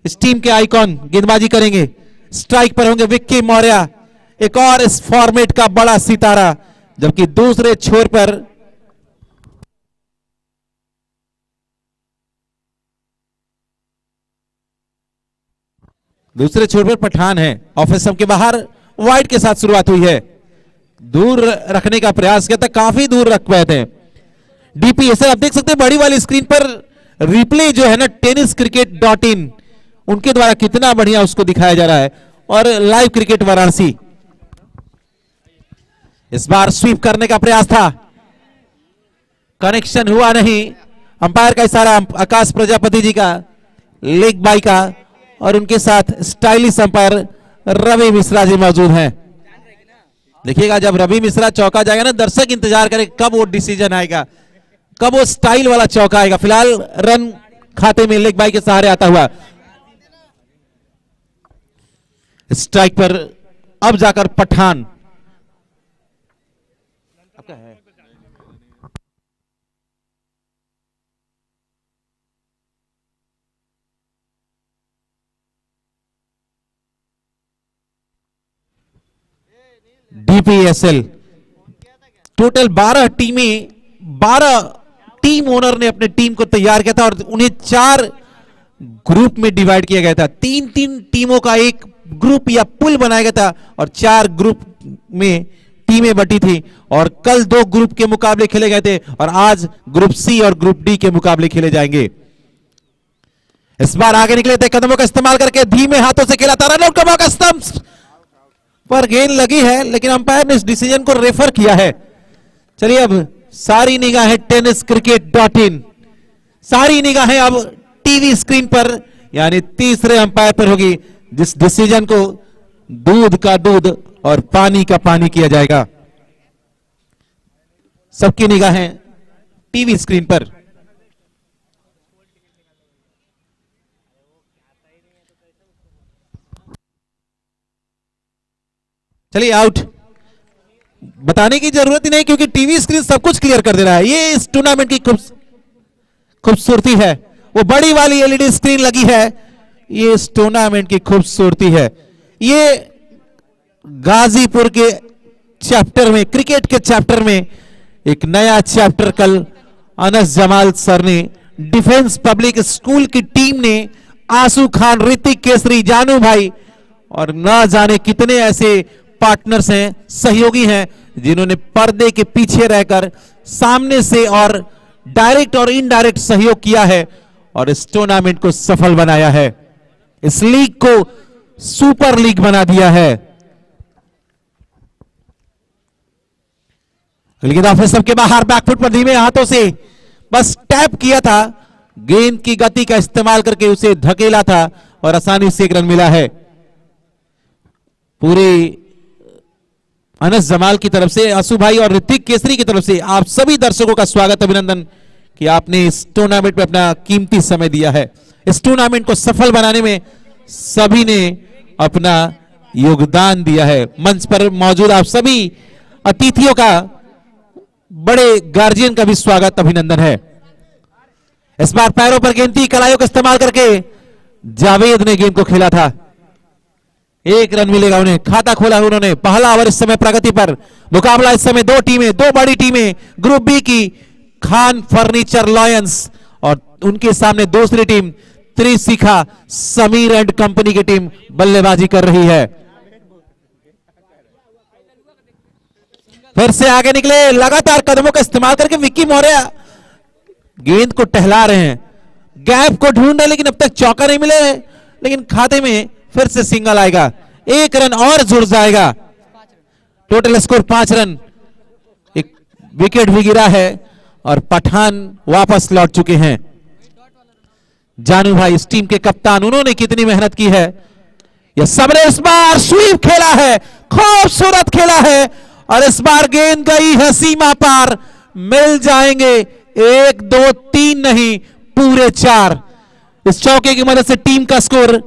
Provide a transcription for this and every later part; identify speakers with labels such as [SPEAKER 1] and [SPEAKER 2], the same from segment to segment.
[SPEAKER 1] इस टीम के आइकॉन गेंदबाजी करेंगे। स्ट्राइक पर होंगे विक्की मौर्य, एक और इस फॉर्मेट का बड़ा सितारा, जबकि दूसरे छोर पर पठान है। ऑफिस के बाहर वाइड के साथ शुरुआत हुई है, दूर रखने का प्रयास किया था, काफी दूर रख पाए थे। डीपीएसएल आप देख सकते हैं बड़ी वाली स्क्रीन पर रिप्ले जो है ना tenniscricket.in उनके द्वारा कितना बढ़िया उसको दिखाया जा रहा है, और लाइव क्रिकेट वाराणसी। इस बार स्वीप करने का प्रयास था, कनेक्शन हुआ नहीं। अंपायर का इशारा आकाश प्रजापति जी का, लेग बाई का, और उनके साथ स्टाइलिश अंपायर रवि मिश्रा जी मौजूद हैं। देखिएगा जब रवि मिश्रा चौका जाएगा ना, दर्शक इंतजार करें कब वो डिसीजन आएगा, कब वो स्टाइल वाला चौका आएगा। फिलहाल रन खाते में लेग बाई के सहारे आता हुआ। स्ट्राइक पर अब जाकर पठान। आपका है डीपीएसएल टोटल 12 टीमें, 12 टीम ओनर ने अपने टीम को तैयार किया था और उन्हें 4 ग्रुप में डिवाइड किया गया था। 3-3 टीमों का एक ग्रुप या पुल बनाया गया था और 4 ग्रुप में टीमें बटी थी, और कल 2 ग्रुप के मुकाबले खेले गए थे और आज ग्रुप सी और ग्रुप डी के मुकाबले खेले जाएंगे। इस बार आगे निकले थे, कदमों का इस्तेमाल करके धीमे हाथों से खेला था, रन आउट का मौका, स्टंप्स पर गेंद लगी है, लेकिन अंपायर ने इस डिसीजन को रेफर किया है। चलिए अब सारी निगाहें tenniscricket.in, सारी निगाहें अब टीवी स्क्रीन पर यानी तीसरे अंपायर पर होगी, जिस डिसीजन को दूध का दूध और पानी का पानी किया जाएगा। सबकी निगाहें टीवी स्क्रीन पर। चलिए आउट, बताने की जरूरत ही नहीं क्योंकि टीवी स्क्रीन सब कुछ क्लियर कर दे रहा है। ये इस टूर्नामेंट की खूबसूरती है, वो बड़ी वाली एलईडी स्क्रीन लगी है, ये इस टूर्नामेंट की खूबसूरती है। ये गाजीपुर के चैप्टर में, क्रिकेट के चैप्टर में एक नया चैप्टर कल अनस जमाल सर ने, डिफेंस पब्लिक स्कूल की टीम ने, आंसू खान, ऋतिक केसरी, जानू भाई और ना जाने कितने ऐसे पार्टनर्स हैं, सहयोगी हैं, जिन्होंने पर्दे के पीछे रहकर सामने से और डायरेक्ट और इनडायरेक्ट सहयोग किया है और इस टूर्नामेंट को सफल बनाया है, इस लीग को सुपर लीग बना दिया है। गेंद के बाहर बैकफुट पर धीमे हाथों से बस टैप किया था, गेंद की गति का इस्तेमाल करके उसे धकेला था और आसानी से एक रन मिला है। पूरे अनस जमाल की तरफ से, असू भाई और ऋतिक केसरी की तरफ से आप सभी दर्शकों का स्वागत, अभिनंदन कि आपने इस टूर्नामेंट में अपना कीमती समय दिया है। इस टूर्नामेंट को सफल बनाने में सभी ने अपना योगदान दिया है। मंच पर मौजूद आप सभी अतिथियों का, बड़े गार्जियन का भी स्वागत, अभिनंदन है। इस बार पैरों पर गेंद थी, कलाइयों का इस्तेमाल करके जावेद ने गेंद को खेला था, 1 रन मिलेगा उन्हें, खाता खोला उन्होंने। पहला ओवर इस समय प्रगति पर, मुकाबला इस समय 2 टीमें, 2 बड़ी टीमें, ग्रुप बी की खान फर्नीचर लॉयंस और उनके सामने दूसरी टीम त्रिशिखा समीर एंड कंपनी की टीम बल्लेबाजी कर रही है। फिर से आगे निकले, लगातार कदमों का इस्तेमाल करके विक्की मौर्य गेंद को टहला रहे हैं, गैप को ढूंढ रहे, लेकिन अब तक चौका नहीं मिले, लेकिन खाते में फिर से सिंगल आएगा, 1 रन और जुड़ जाएगा। टोटल स्कोर 5 रन, एक विकेट भी गिरा है और पठान वापस लौट चुके हैं। जानू भाई इस टीम के कप्तान, उन्होंने कितनी मेहनत की है। यह सबने इस बार स्वीप खेला है, खूबसूरत खेला है और इस बार गेंद गई है सीमा पार, मिल जाएंगे 1 2 3 नहीं, पूरे 4। इस चौके की मदद से टीम का स्कोर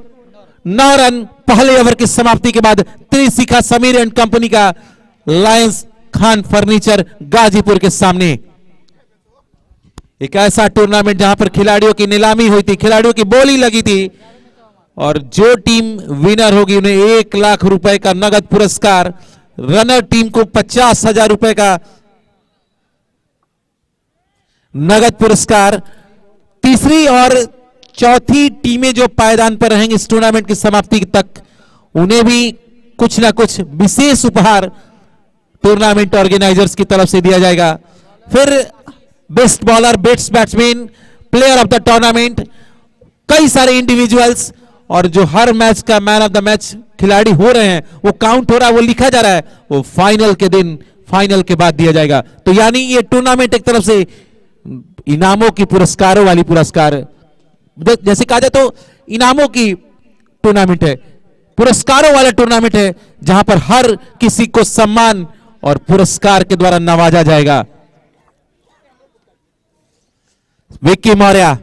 [SPEAKER 1] 9 रन पहले ओवर की समाप्ति के बाद त्रिशिखा समीर एंड कंपनी का लायंस खान फर्नीचर गाजीपुर के सामने। एक ऐसा टूर्नामेंट जहां पर खिलाड़ियों की नीलामी हुई थी, खिलाड़ियों की बोली लगी थी और जो टीम विनर होगी उन्हें 1 लाख रुपए का नगद पुरस्कार, रनर टीम को 50,000 रुपए का नगद पुरस्कार। तीसरी और चौथी टीमें जो पायदान पर रहेंगी इस टूर्नामेंट की समाप्ति तक, उन्हें भी कुछ ना कुछ विशेष उपहार टूर्नामेंट ऑर्गेनाइजर्स की तरफ से दिया जाएगा। फिर best bowler, best batsman, player of the tournament, कई सारे इंडिविजुअल्स, और जो हर मैच का मैन ऑफ द मैच खिलाड़ी हो रहे हैं वो काउंट हो रहा है, वो लिखा जा रहा है, वो फाइनल के दिन, फाइनल के बाद दिया जाएगा। तो यानी ये टूर्नामेंट एक तरफ से इनामों की, पुरस्कारों वाली पुरस्कार, जैसे कहा जाए तो इनामों की टूर्नामेंट है, पुरस्कारों वाला टूर्नामेंट है, जहां पर हर किसी को सम्मान और पुरस्कार के द्वारा नवाजा जाएगा। विक्की मौर्य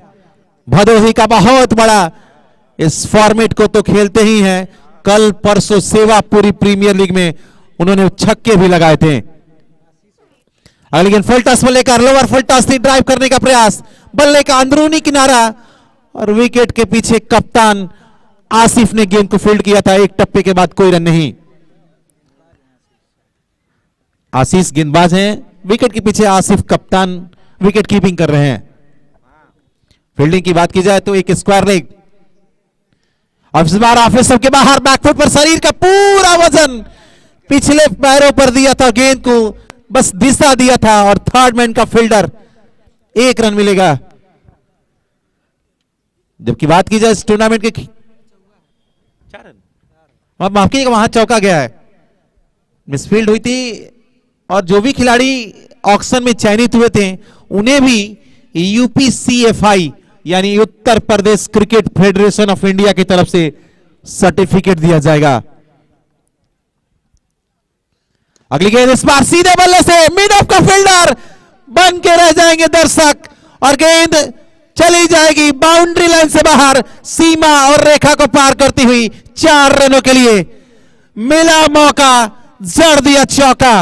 [SPEAKER 1] भदोही का बहुत बड़ा इस फॉर्मेट को तो खेलते ही हैं, कल परसों सेवापुरी प्रीमियर लीग में उन्होंने छक्के भी लगाए थे। लेकिन फुल टॉस में लेकर लोअर फुल टॉस से ड्राइव करने का प्रयास, बल्ले का अंदरूनी किनारा और विकेट के पीछे कप्तान आसिफ ने गेंद को फील्ड किया था। एक टप्पे के बाद कोई रन नहीं। आशीष गेंदबाज हैं, विकेट के पीछे आसिफ कप्तान विकेट कीपिंग कर रहे हैं। फील्डिंग की बात की जाए तो एक स्क्वायर लेग, अब इस बार ऑफ स्टंप के बाहर बैकफुट पर शरीर का पूरा वजन पिछले पैरों पर दिया था, गेंद को बस दिशा दिया था और थर्ड मैन का फील्डर, 1 रन मिलेगा। जबकि बात की जाए इस टूर्नामेंट के 4 रन, माफ कीजिएगा, वहां चौका गया है, मिसफील्ड हुई थी। और जो भी खिलाड़ी ऑक्शन में चयनित हुए थे उन्हें भी यूपीसीएफआई यानी Uttar Pradesh cricket federation of India की तरफ से सर्टिफिकेट दिया जाएगा। अगली गेंद इस बार सीधे बल्ले से मिड ऑफ का फील्डर बन के रह जाएंगे दर्शक, और गेंद चली जाएगी बाउंड्री लाइन से बाहर, सीमा और रेखा को पार करती हुई 4 रनों के लिए। मिला मौका, जड़ दिया चौका।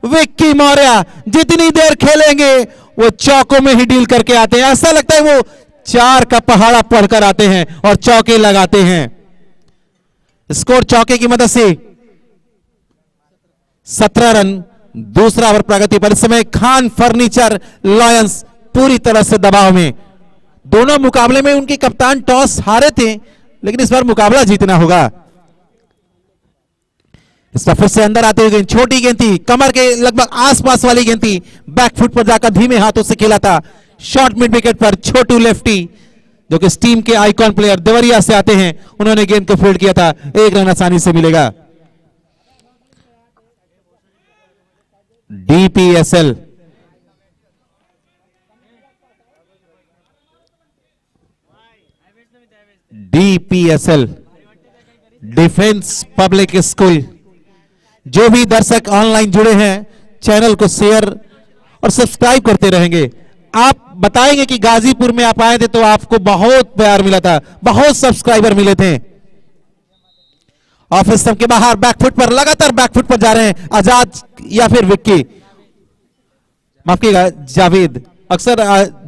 [SPEAKER 1] विक्की मौर्य जितनी देर खेलेंगे वो चौकों में ही डील करके आते हैं, ऐसा लगता है वो 4 का पहाड़ा पढ़कर आते हैं और चौके लगाते हैं। स्कोर चौके की मदद से 17 रन। दूसरा ओवर प्रगति पर, इस समय खान फर्नीचर लॉयंस पूरी तरह से दबाव में। दोनों मुकाबले में उनके कप्तान टॉस हारे थे, लेकिन इस बार मुकाबला जीतना होगा। इस बार फिर से अंदर आते हुए गेंद, छोटी गेंद थी, कमर के लगभग आसपास वाली गेंद थी, बैकफुट पर जाकर धीमे हाथों से खेला था। शॉर्ट मिड विकेट पर छोटू लेफ्टी जो कि इस टीम के आइकॉन प्लेयर देवरिया से आते हैं, उन्होंने गेंद को फील्ड किया था। 1 रन आसानी से मिलेगा। डीपीएसएल डिफेंस पब्लिक स्कूल, जो भी दर्शक ऑनलाइन जुड़े हैं चैनल को शेयर और सब्सक्राइब करते रहेंगे। आप बताएंगे कि गाजीपुर में आप आए थे तो आपको बहुत प्यार मिला था, बहुत सब्सक्राइबर मिले थे। ऑफ स्टंप के बाहर बैकफुट पर, लगातार बैकफुट पर जा रहे हैं आजाद या फिर विक्की, माफ कीजिएगा जावेद। अक्सर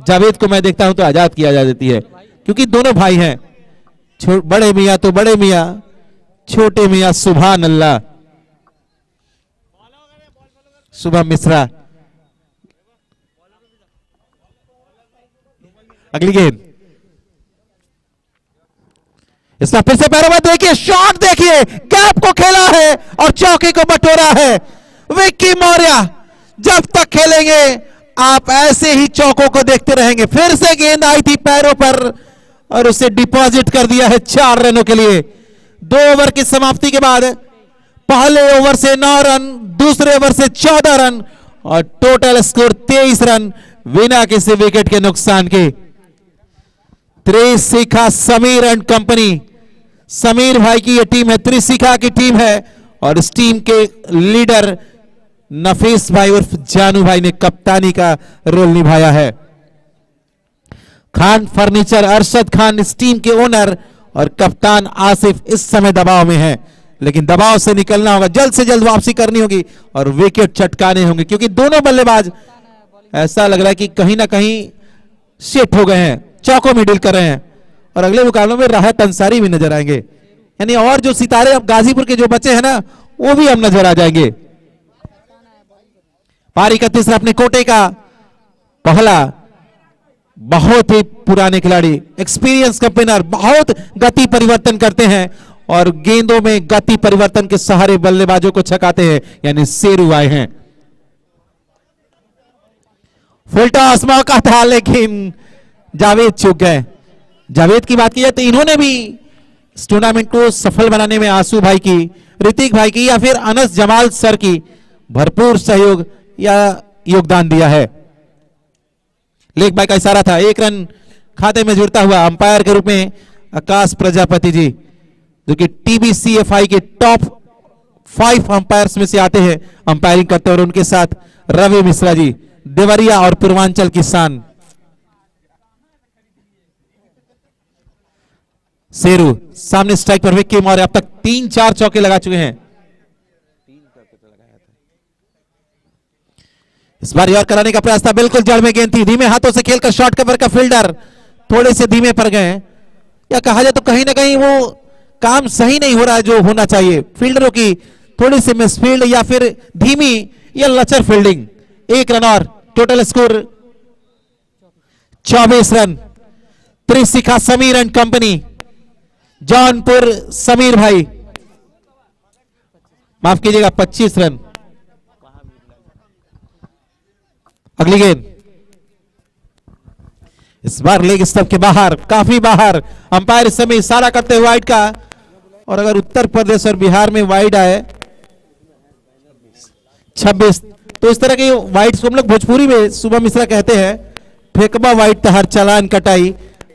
[SPEAKER 1] जावेद को मैं देखता हूं तो आजाद की आजाद देती है, क्योंकि दोनों भाई हैं। बड़े मियां तो बड़े मियां, छोटे मियां सुभान अल्लाह। शुभम मिश्रा, अगली गेंद, इसका फिर से पैरों में देखिए, शॉट देखिए, गैप को खेला है और चौके को बटोरा है। विक्की मौर्य जब तक खेलेंगे आप ऐसे ही चौकों को देखते रहेंगे। फिर से गेंद आई थी पैरों पर और उसे डिपॉजिट कर दिया है 4 रनों के लिए। 2 ओवर की समाप्ति के बाद पहले ओवर से 9 रन, दूसरे ओवर से 14 रन और टोटल स्कोर 23 रन बिना किसी विकेट के नुकसान के। त्रिशिखा समीर एंड कंपनी, समीर भाई की यह टीम है, त्रिशिखा की टीम है और इस टीम के लीडर नफीस भाई उर्फ जानू भाई ने कप्तानी का रोल निभाया है। खान फर्नीचर अरशद खान इस टीम के ओनर और कप्तान आसिफ इस समय दबाव में है, लेकिन दबाव से निकलना होगा, जल्द से जल्द वापसी करनी होगी और विकेट चटकाने होंगे, क्योंकि दोनों बल्लेबाज ऐसा लग रहा है कि कहीं ना कहीं सेट हो गए हैं, चौकों में डील कर रहे हैं और अगले मुकाबलों में राहत अंसारी भी नजर आएंगे, यानी और जो सितारे अब गाजीपुर के जो बच्चे हैं ना वो भी हम नजर आ जाएंगे। पारी का तीसरा अपने कोटे का पहला, बहुत ही पुराने खिलाड़ी, एक्सपीरियंस का स्पिनर, बहुत गति परिवर्तन करते हैं और गेंदों में गति परिवर्तन के सहारे बल्लेबाजों को छकाते हैं, यानी शेरू आए हैं। फुल टॉस मौका था लेकिन जावेद चूक गए। जावेद की बात की जाए तो इन्होंने भी इस टूर्नामेंट को सफल बनाने में आंसू भाई की, ऋतिक भाई की या फिर अनस जमाल सर की भरपूर सहयोग या योगदान दिया है। लेग बाय का इशारा था, एक रन खाते में जुड़ता हुआ अंपायर के रूप में आकाश प्रजापति जी, जो कि टीबीसीएफआई के टॉप 5 अंपायर्स में से आते हैं अंपायरिंग करते हैं, और उनके साथ रवि मिश्रा जी, देवरिया और पूर्वांचल की शान। शेरू सामने स्ट्राइक पर विक्की मौर्य अब तक 3-4 चौके लगा चुके हैं। इस बार यॉर्क कराने का प्रयास था, बिल्कुल जड़ में गेंद थी, धीमे हाथों से खेलकर शॉर्ट कवर का फील्डर थोड़े से धीमे पड़ गए, या कहा जाए तो कहीं ना कहीं वो काम सही नहीं हो रहा है जो होना चाहिए, फील्डरों की थोड़ी सी मिसफील्ड या फिर धीमी या लचर फील्डिंग। 1 रन और total score 24 run. त्रिशिखा Sameer and company, Jaunpur Sameer भाई, माफ कीजिएगा 25 रन। अगली गेंद इस बार लेग स्टंप के बाहर, काफी बाहर, अंपायर इस समय इशारा करते हुए वाइड का, और अगर उत्तर प्रदेश और बिहार में वाइड आए 26, तो इस तरह के वाइड्स को हम लोग भोजपुरी में सुबह मिश्रा कहते हैं फेकबा वाइड तहर चालान कटाई,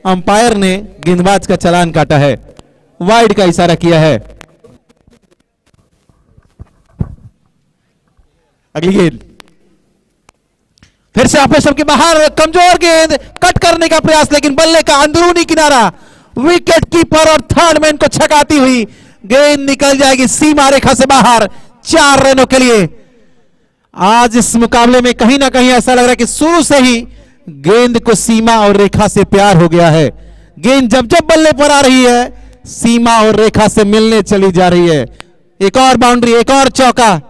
[SPEAKER 1] अंपायर ने गेंदबाज का चालान काटा है, वाइड का इशारा किया है। अगली गेंद फिर से आपने सबके बाहर, कमजोर गेंद, कट करने का प्रयास, लेकिन बल्ले का अंदरूनी किनारा, विकेट कीपर और थर्ड मैन को छकाती हुई गेंद निकल जाएगी सीमा रेखा से बाहर 4 रनों के लिए। आज इस मुकाबले में कहीं ना कहीं ऐसा लग रहा है कि शुरू से ही गेंद को सीमा और रेखा से प्यार हो गया है। गेंद जब जब बल्ले पर आ रही है सीमा और रेखा से मिलने चली जा रही है। एक और बाउंड्री, एक और चौका।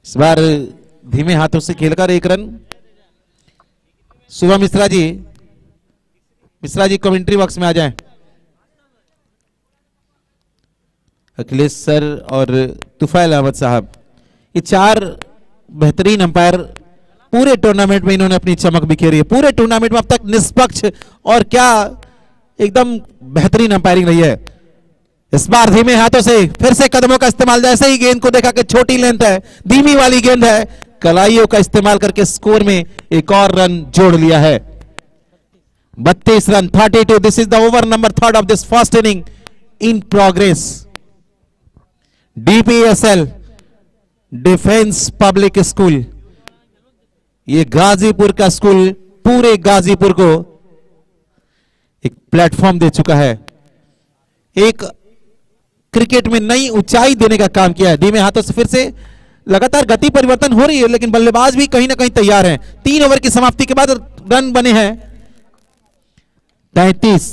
[SPEAKER 1] इस बार धीमे हाथों से खेलकर 1 रन। सुबह मिश्रा जी कमेंट्री बॉक्स में आ जाएं। अखिलेश सर और तुफैल अहमद साहब, ये 4 बेहतरीन अंपायर पूरे टूर्नामेंट में इन्होंने अपनी चमक बिखेरी है। पूरे टूर्नामेंट में अब तक निष्पक्ष और क्या एकदम बेहतरीन अंपायरिंग रही है। इस बार धीमे हाथों से फिर से कदमों का इस्तेमाल, जैसे ही गेंद को देखा कि छोटी लेंथ है, धीमी वाली गेंद है, कलाइयों का इस्तेमाल करके स्कोर में एक और रन जोड़ लिया है। 32 run, 32। This is the over number 3 of this first inning in progress. डीपीएसएल defence public school, ये गाजीपुर का स्कूल पूरे गाजीपुर को एक प्लेटफॉर्म दे चुका है, एक क्रिकेट में नई ऊंचाई देने का काम किया है। धीमे हाथों से फिर से लगातार गति परिवर्तन हो रही है, लेकिन बल्लेबाज भी कहीं ना कहीं तैयार हैं। 3 ओवर की समाप्ति के बाद रन बने हैं 33,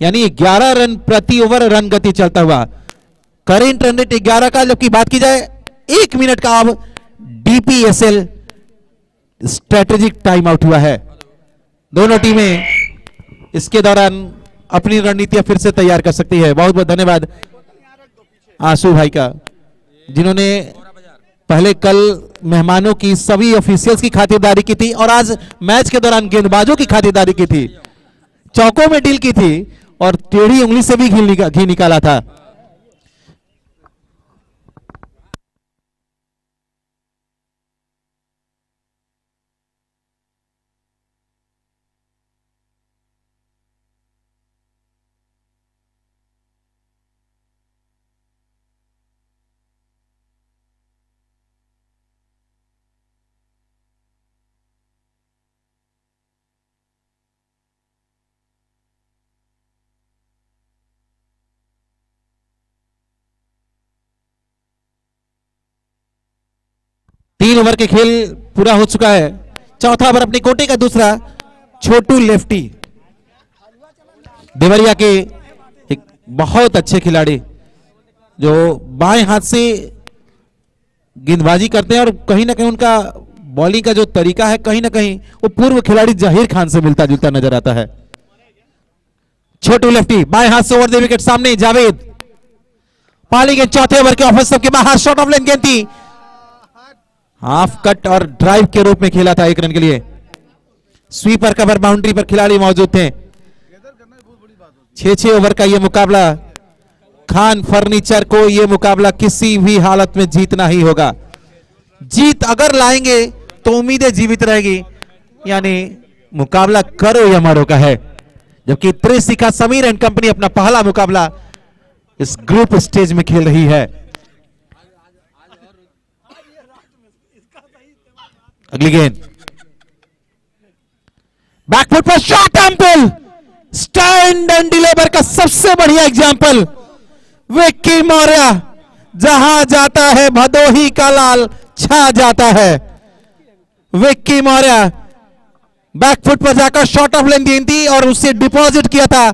[SPEAKER 1] यानी 11 रन प्रति ओवर रन गति चलता हुआ। करेंट रन रेट 11 का, जबकि बात की जाए 1 मिनट का अब डीपीएसएल स्ट्रेटेजिक टाइम आउट हुआ है। दोनों टीमें इसके दौरान अपनी रणनीतियां फिर से तैयार कर सकती है। बहुत बहुत धन्यवाद आंसू भाई का, जिन्होंने पहले कल मेहमानों की सभी ऑफिशियल्स की खातिरदारी की थी और आज मैच के दौरान गेंदबाजों की खातिरदारी की थी, चौकों में डील की थी और टेढ़ी उंगली से भी घी निकाला था। 3 ओवर के खेल पूरा हो चुका है। चौथा ओवर अपनी कोटे का दूसरा। छोटू लेफ्टी देवरिया के एक बहुत अच्छे खिलाड़ी जो बाएं हाथ से गेंदबाजी करते हैं और कहीं ना कहीं उनका बॉलिंग का जो तरीका है कहीं ना कहीं वो पूर्व खिलाड़ी जहीर खान से मिलता जुलता नजर आता है। छोटू लेफ्टी बाएं हाथ से ओवर द विकेट सामने जावेद पाली के चौथे ओवर के ऑफिस के बाहर शॉट ऑफ लेन गेंद थी। हाफ कट और ड्राइव के रूप में खेला था 1 रन के लिए। स्वीपर कवर बाउंड्री पर खिलाड़ी मौजूद थे। 6 ओवर का यह मुकाबला खान फर्नीचर को यह मुकाबला किसी भी हालत में जीतना ही होगा। जीत अगर लाएंगे तो उम्मीदें जीवित रहेगी, यानी मुकाबला करो या मरो का है। जबकि त्रिशिखा समीर एंड कंपनी अपना पहला मुकाबला इस ग्रुप स्टेज में खेल रही है। अगली गेंद बैकफुट पर shot ample stand and deliver का सबसे बढ़िया एग्जांपल विक्की मौर्य। जहां जाता है भदोही का लाल छा जाता है। विक्की मौर्य बैकफुट पर जाकर शॉर्ट ऑफ लेन गेंद थी और उसे डिपॉजिट किया था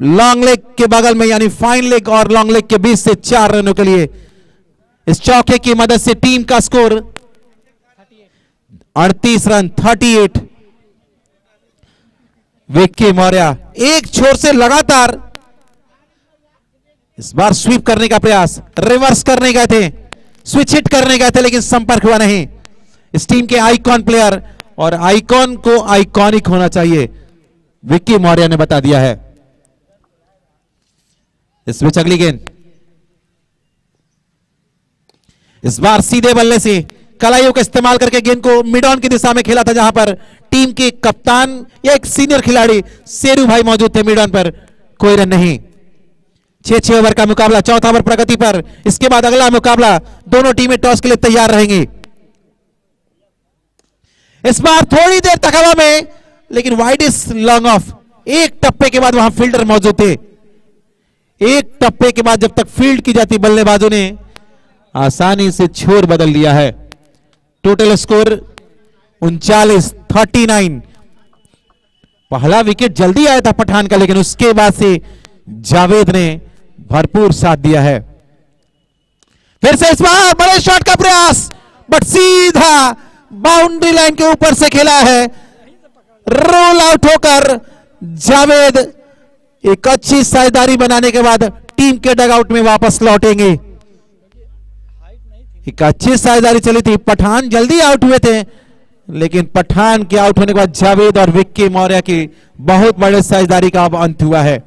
[SPEAKER 1] लॉन्ग लेग के बगल में, यानी फाइन लेग और लॉन्ग लेग के बीच से 4 रनों के लिए। इस चौके की मदद से टीम का स्कोर 38 रन 38। विक्की मौर्य एक छोर से लगातार इस बार स्वीप करने का प्रयास, रिवर्स करने गए थे, स्विच हिट करने गए थे, लेकिन संपर्क हुआ नहीं। इस टीम के आइकॉन प्लेयर और आइकॉन को आइकॉनिक होना चाहिए, विक्की मौर्य ने बता दिया है। इस बीच अगली गेंद इस बार सीधे बल्ले से कलाइयों का इस्तेमाल करके गेंद को मिड ऑन की दिशा में खेला था, जहां पर टीम के कप्तान या एक सीनियर खिलाड़ी शेरू भाई मौजूद थे। मिड ऑन पर कोई रन नहीं। 6 ओवर का मुकाबला, चौथा ओवर प्रगति पर। इसके बाद अगला मुकाबला, दोनों टीमें टॉस के लिए तैयार रहेंगी। इस बार थोड़ी देर तक हवा में, लेकिन वाइड इज लॉन्ग ऑफ। एक टप्पे के बाद वहां फील्डर मौजूद थे। एक टप्पे के बाद जब तक फील्ड की जाती, बल्लेबाजों ने आसानी से छोर बदल दिया है। टोटल स्कोर 39 पहला विकेट जल्दी आया था पठान का, लेकिन उसके बाद से जावेद ने भरपूर साथ दिया है। फिर से इस बार बड़े शॉट का प्रयास, बट सीधा बाउंड्री लाइन के ऊपर से खेला है। रोल आउट होकर जावेद एक अच्छी साझेदारी बनाने के बाद टीम के डगआउट में वापस लौटेंगे। एक अच्छी साझेदारी चली थी, पठान जल्दी आउट हुए थे, लेकिन पठान के आउट होने के बाद जावेद और विक्की मौर्य की बहुत बड़े साझेदारी का अब अंत हुआ है।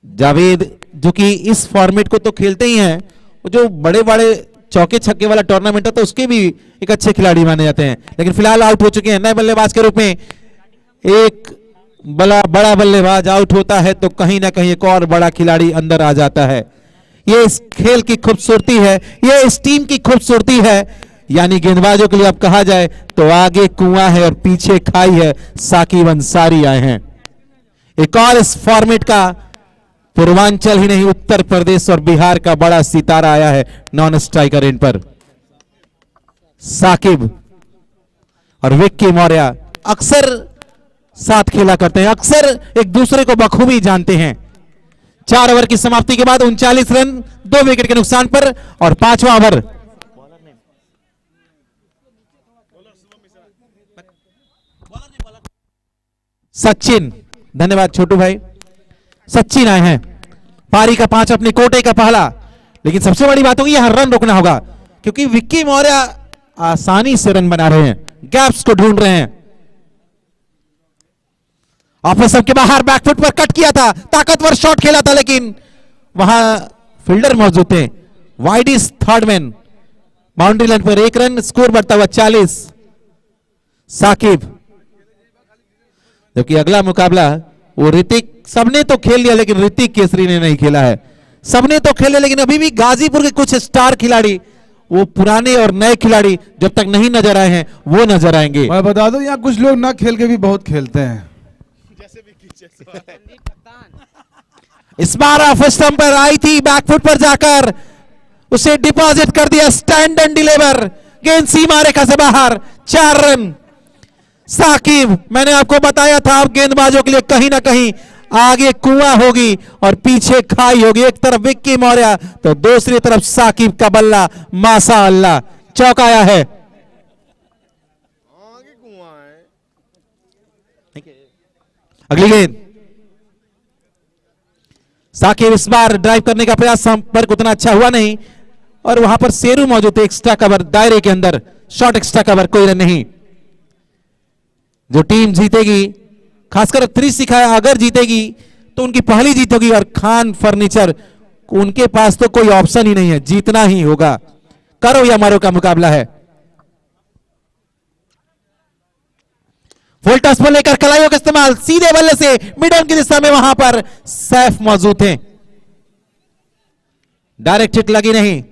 [SPEAKER 1] जावेद जो कि इस फॉर्मेट को तो खेलते ही हैं, जो बड़े बड़े चौके छक्के वाला टूर्नामेंट होता है उसके भी एक अच्छे खिलाड़ी माने जाते हैं, लेकिन फिलहाल आउट हो चुके हैं। नए बल्लेबाज के रूप में एक बड़ा बल्लेबाज आउट होता है तो कहीं ना कहीं एक और बड़ा खिलाड़ी अंदर आ जाता है। ये इस खेल की खूबसूरती है, ये इस टीम की खूबसूरती है। यानी गेंदबाजों के लिए अब कहा जाए तो आगे कुआं है और पीछे खाई है। साकिब अंसारी आए हैं। एक और इस फॉर्मेट का पूर्वांचल ही नहीं, उत्तर प्रदेश और बिहार का बड़ा सितारा आया है नॉन स्ट्राइकर एंड पर। साकिब और विक्की मौर्य अक्सर साथ खेला करते हैं, अक्सर एक दूसरे को बखूबी जानते हैं। 4 ओवर की समाप्ति के बाद 39 रन 2 विकेट के नुकसान पर, और 5वां ओवर सचिन, धन्यवाद छोटू भाई, सचिन आए हैं। पारी का 5 अपने कोटे का पहला, लेकिन सबसे बड़ी बात होगी यहां रन रोकना होगा, क्योंकि विक्की मौर्य आसानी से रन बना रहे हैं, गैप्स को ढूंढ रहे हैं। ऑफिसर के बाहर बैकफुट पर कट किया था, ताकतवर शॉट खेला था, लेकिन वहां फील्डर मौजूद थे। Wide is third man, boundary line पर 1 रन, स्कोर बढ़ता हुआ 40। साकिब, जबकि अगला मुकाबला वो ऋतिक, सबने तो खेल लिया लेकिन ऋतिक केसरी ने नहीं खेला है। सबने तो खेले, लेकिन अभी भी गाजीपुर के कुछ स्टार खिलाड़ी, वो पुराने और नए खिलाड़ी जब तक नहीं नजर आए हैं वो नजर आएंगे।
[SPEAKER 2] मैं बता दूं यहाँ कुछ लोग ना खेल के भी बहुत खेलते हैं।
[SPEAKER 1] इस बार ऑफ स्टंप पर आई थी, बैकफुट पर जाकर उसे डिपॉजिट कर दिया, स्टैंड एंड डिलीवर, गेंद सीमा रेखा से बाहर, 4 रन। साकिब, मैंने आपको बताया था अब गेंदबाजों के लिए कहीं ना कहीं आगे कुआं होगी और पीछे खाई होगी। एक तरफ विक्की मौर्य तो दूसरी तरफ साकिब का बल्ला, माशाअल्लाह चौंकाया है। अगली गेंद, साकिब इस बार ड्राइव करने का प्रयास, संपर्क उतना अच्छा हुआ नहीं और वहां पर शेरू मौजूद थे। एक्स्ट्रा कवर दायरे के अंदर, शॉर्ट एक्स्ट्रा कवर, कोई रन नहीं। जो टीम जीतेगी, खासकर त्रिशिखा अगर जीतेगी तो उनकी पहली जीत होगी और खान फर्नीचर, उनके पास तो कोई ऑप्शन ही नहीं है, जीतना ही होगा, करो या मरो का मुकाबला है। फुल टॉस पर लेकर कलाइयों का इस्तेमाल, सीधे बल्ले से मिडल की दिशा में, वहां पर सैफ मौजूद थे, डायरेक्ट हिट लगी नहीं,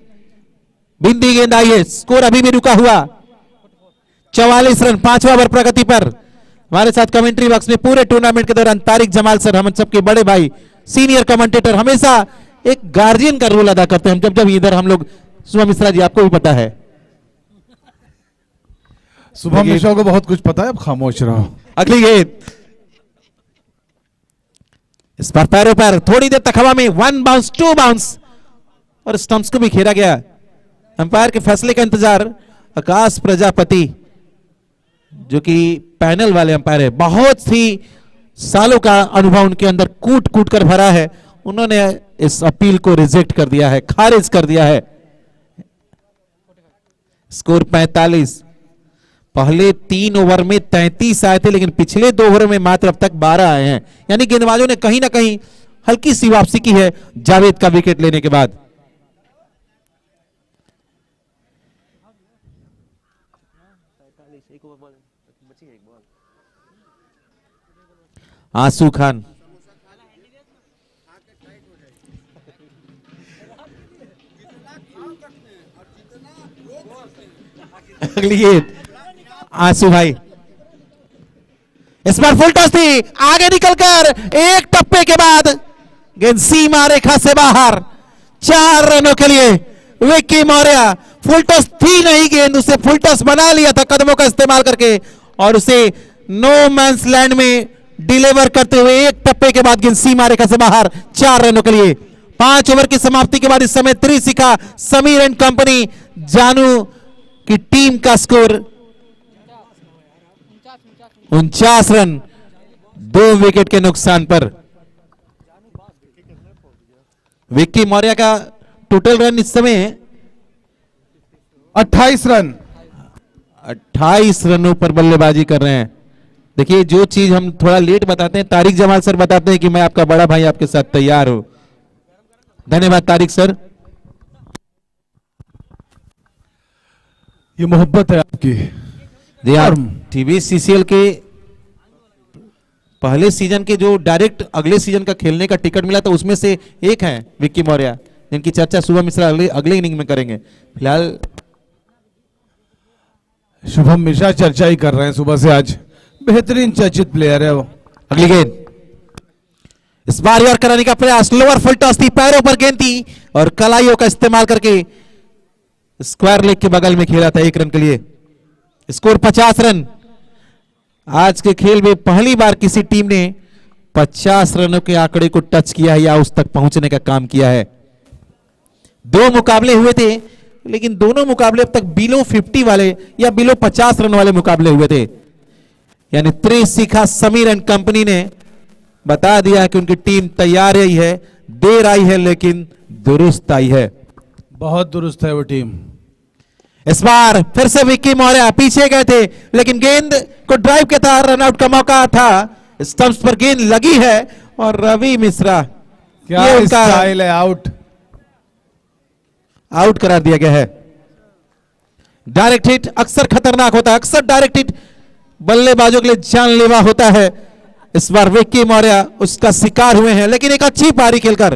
[SPEAKER 1] बिंदी गेंद आई है, स्कोर अभी भी रुका हुआ, 44 रन 5वां ओवर प्रगति पर। हमारे साथ कमेंट्री बॉक्स में पूरे टूर्नामेंट के दौरान तारिक जमाल सर, हम सबके बड़े भाई, सीनियर कमेंटेटर, हमेशा एक गार्जियन का रोल अदा करते हैं। जब जब इधर हम लोग, शुभम मिश्रा जी आपको भी पता है,
[SPEAKER 2] शुभम मिश्रा को बहुत कुछ पता है, अब खामोश रहो।
[SPEAKER 1] अगली गेंद, इस पर पैरों पर थोड़ी देर तक हवा में, 1 बाउंस 2 बाउंस और स्टंप्स को भी खेला गया। अंपायर के फैसले का इंतजार। आकाश प्रजापति जो कि पैनल वाले अंपायर है, बहुत ही सालों का अनुभव उनके अंदर कूट कूट कर भरा है, उन्होंने इस अपील को रिजेक्ट कर दिया है, खारिज कर दिया है। स्कोर 45। पहले 3 ओवर में 33 आए थे, लेकिन पिछले 2 ओवर में मात्र अब तक 12 आए हैं, यानी गेंदबाजों ने कहीं ना कहीं हल्की सी वापसी की है जावेद का विकेट लेने के बाद। आंसू खान, अगली गेंद, आंसू भाई, इस बार फुल टॉस थी, आगे निकलकर एक टप्पे के बाद गेंद सीमा रेखा से बाहर, 4 रनों के लिए विक्की मौर्य। फुल टॉस थी नहीं गेंद, उसे फुल टॉस बना लिया था कदमों का इस्तेमाल करके और उसे नो मैंस लैंड में डिलीवर करते हुए एक टप्पे के बाद गेंद सीमा रेखा से बाहर, 4 रनों के लिए। 5 ओवर की समाप्ति के बाद इस समय त्रिशिखा समीर एंड कंपनी जानू की टीम का स्कोर 49 रन 2 विकेट के नुकसान पर। विक्की मौर्य का टोटल रन इस समय
[SPEAKER 2] 28 रन,
[SPEAKER 1] 28 रनों पर बल्लेबाजी कर रहे हैं। देखिए, जो चीज हम थोड़ा लेट बताते हैं, तारिक जमाल सर बताते हैं कि मैं आपका बड़ा भाई, आपके साथ तैयार हूं। धन्यवाद तारिक सर।
[SPEAKER 2] ये मोहब्बत है आपकी।
[SPEAKER 1] टीवी सीसीएल के पहले सीजन के जो डायरेक्ट अगले सीजन का खेलने का टिकट मिला था, उसमें से एक है विक्की मौर्य, जिनकी चर्चा शुभम मिश्रा अगले इनिंग में करेंगे। फिलहाल
[SPEAKER 2] शुभम मिश्रा चर्चा ही कर रहे हैं सुबह से, आज बेहतरीन चर्चित प्लेयर है वो।
[SPEAKER 1] अगली गेंद, इस बार यॉर्कर कराने का प्रयास, लोअर फुल टॉस थी, पैरों पर गेंद थी और कलाइयों का इस्तेमाल करके स्क्वायर लेग के बगल में खेला था 1 रन के लिए। Score 50 run. आज के खेल में पहली बार किसी टीम ने 50 रनों के आंकड़े को टच किया है या उस तक पहुंचने का काम किया है। 2 मुकाबले हुए थे, लेकिन दोनों मुकाबले अब तक बिलो 50 वाले या बिलो 50 रन वाले मुकाबले हुए थे। यानी त्रिशिखा समीर एंड कंपनी ने बता दिया कि उनकी टीम तैयार ही है, देर आई है लेकिन दुरुस्त आई है।
[SPEAKER 2] बहुत दुरुस्त है वो टीम।
[SPEAKER 1] इस बार फिर से विक्की मौर्य पीछे गए थे, लेकिन गेंद को ड्राइव के था, रनआउट का मौका था, स्टंप्स पर गेंद लगी है और रवि मिश्रा,
[SPEAKER 2] क्या स्टाइल है,
[SPEAKER 1] आउट करार दिया गया है। डायरेक्ट हिट अक्सर खतरनाक होता है, अक्सर डायरेक्ट हिट बल्लेबाजों के लिए जानलेवा होता है। इस बार विक्की मौर्य उसका शिकार हुए हैं, लेकिन एक अच्छी पारी खेलकर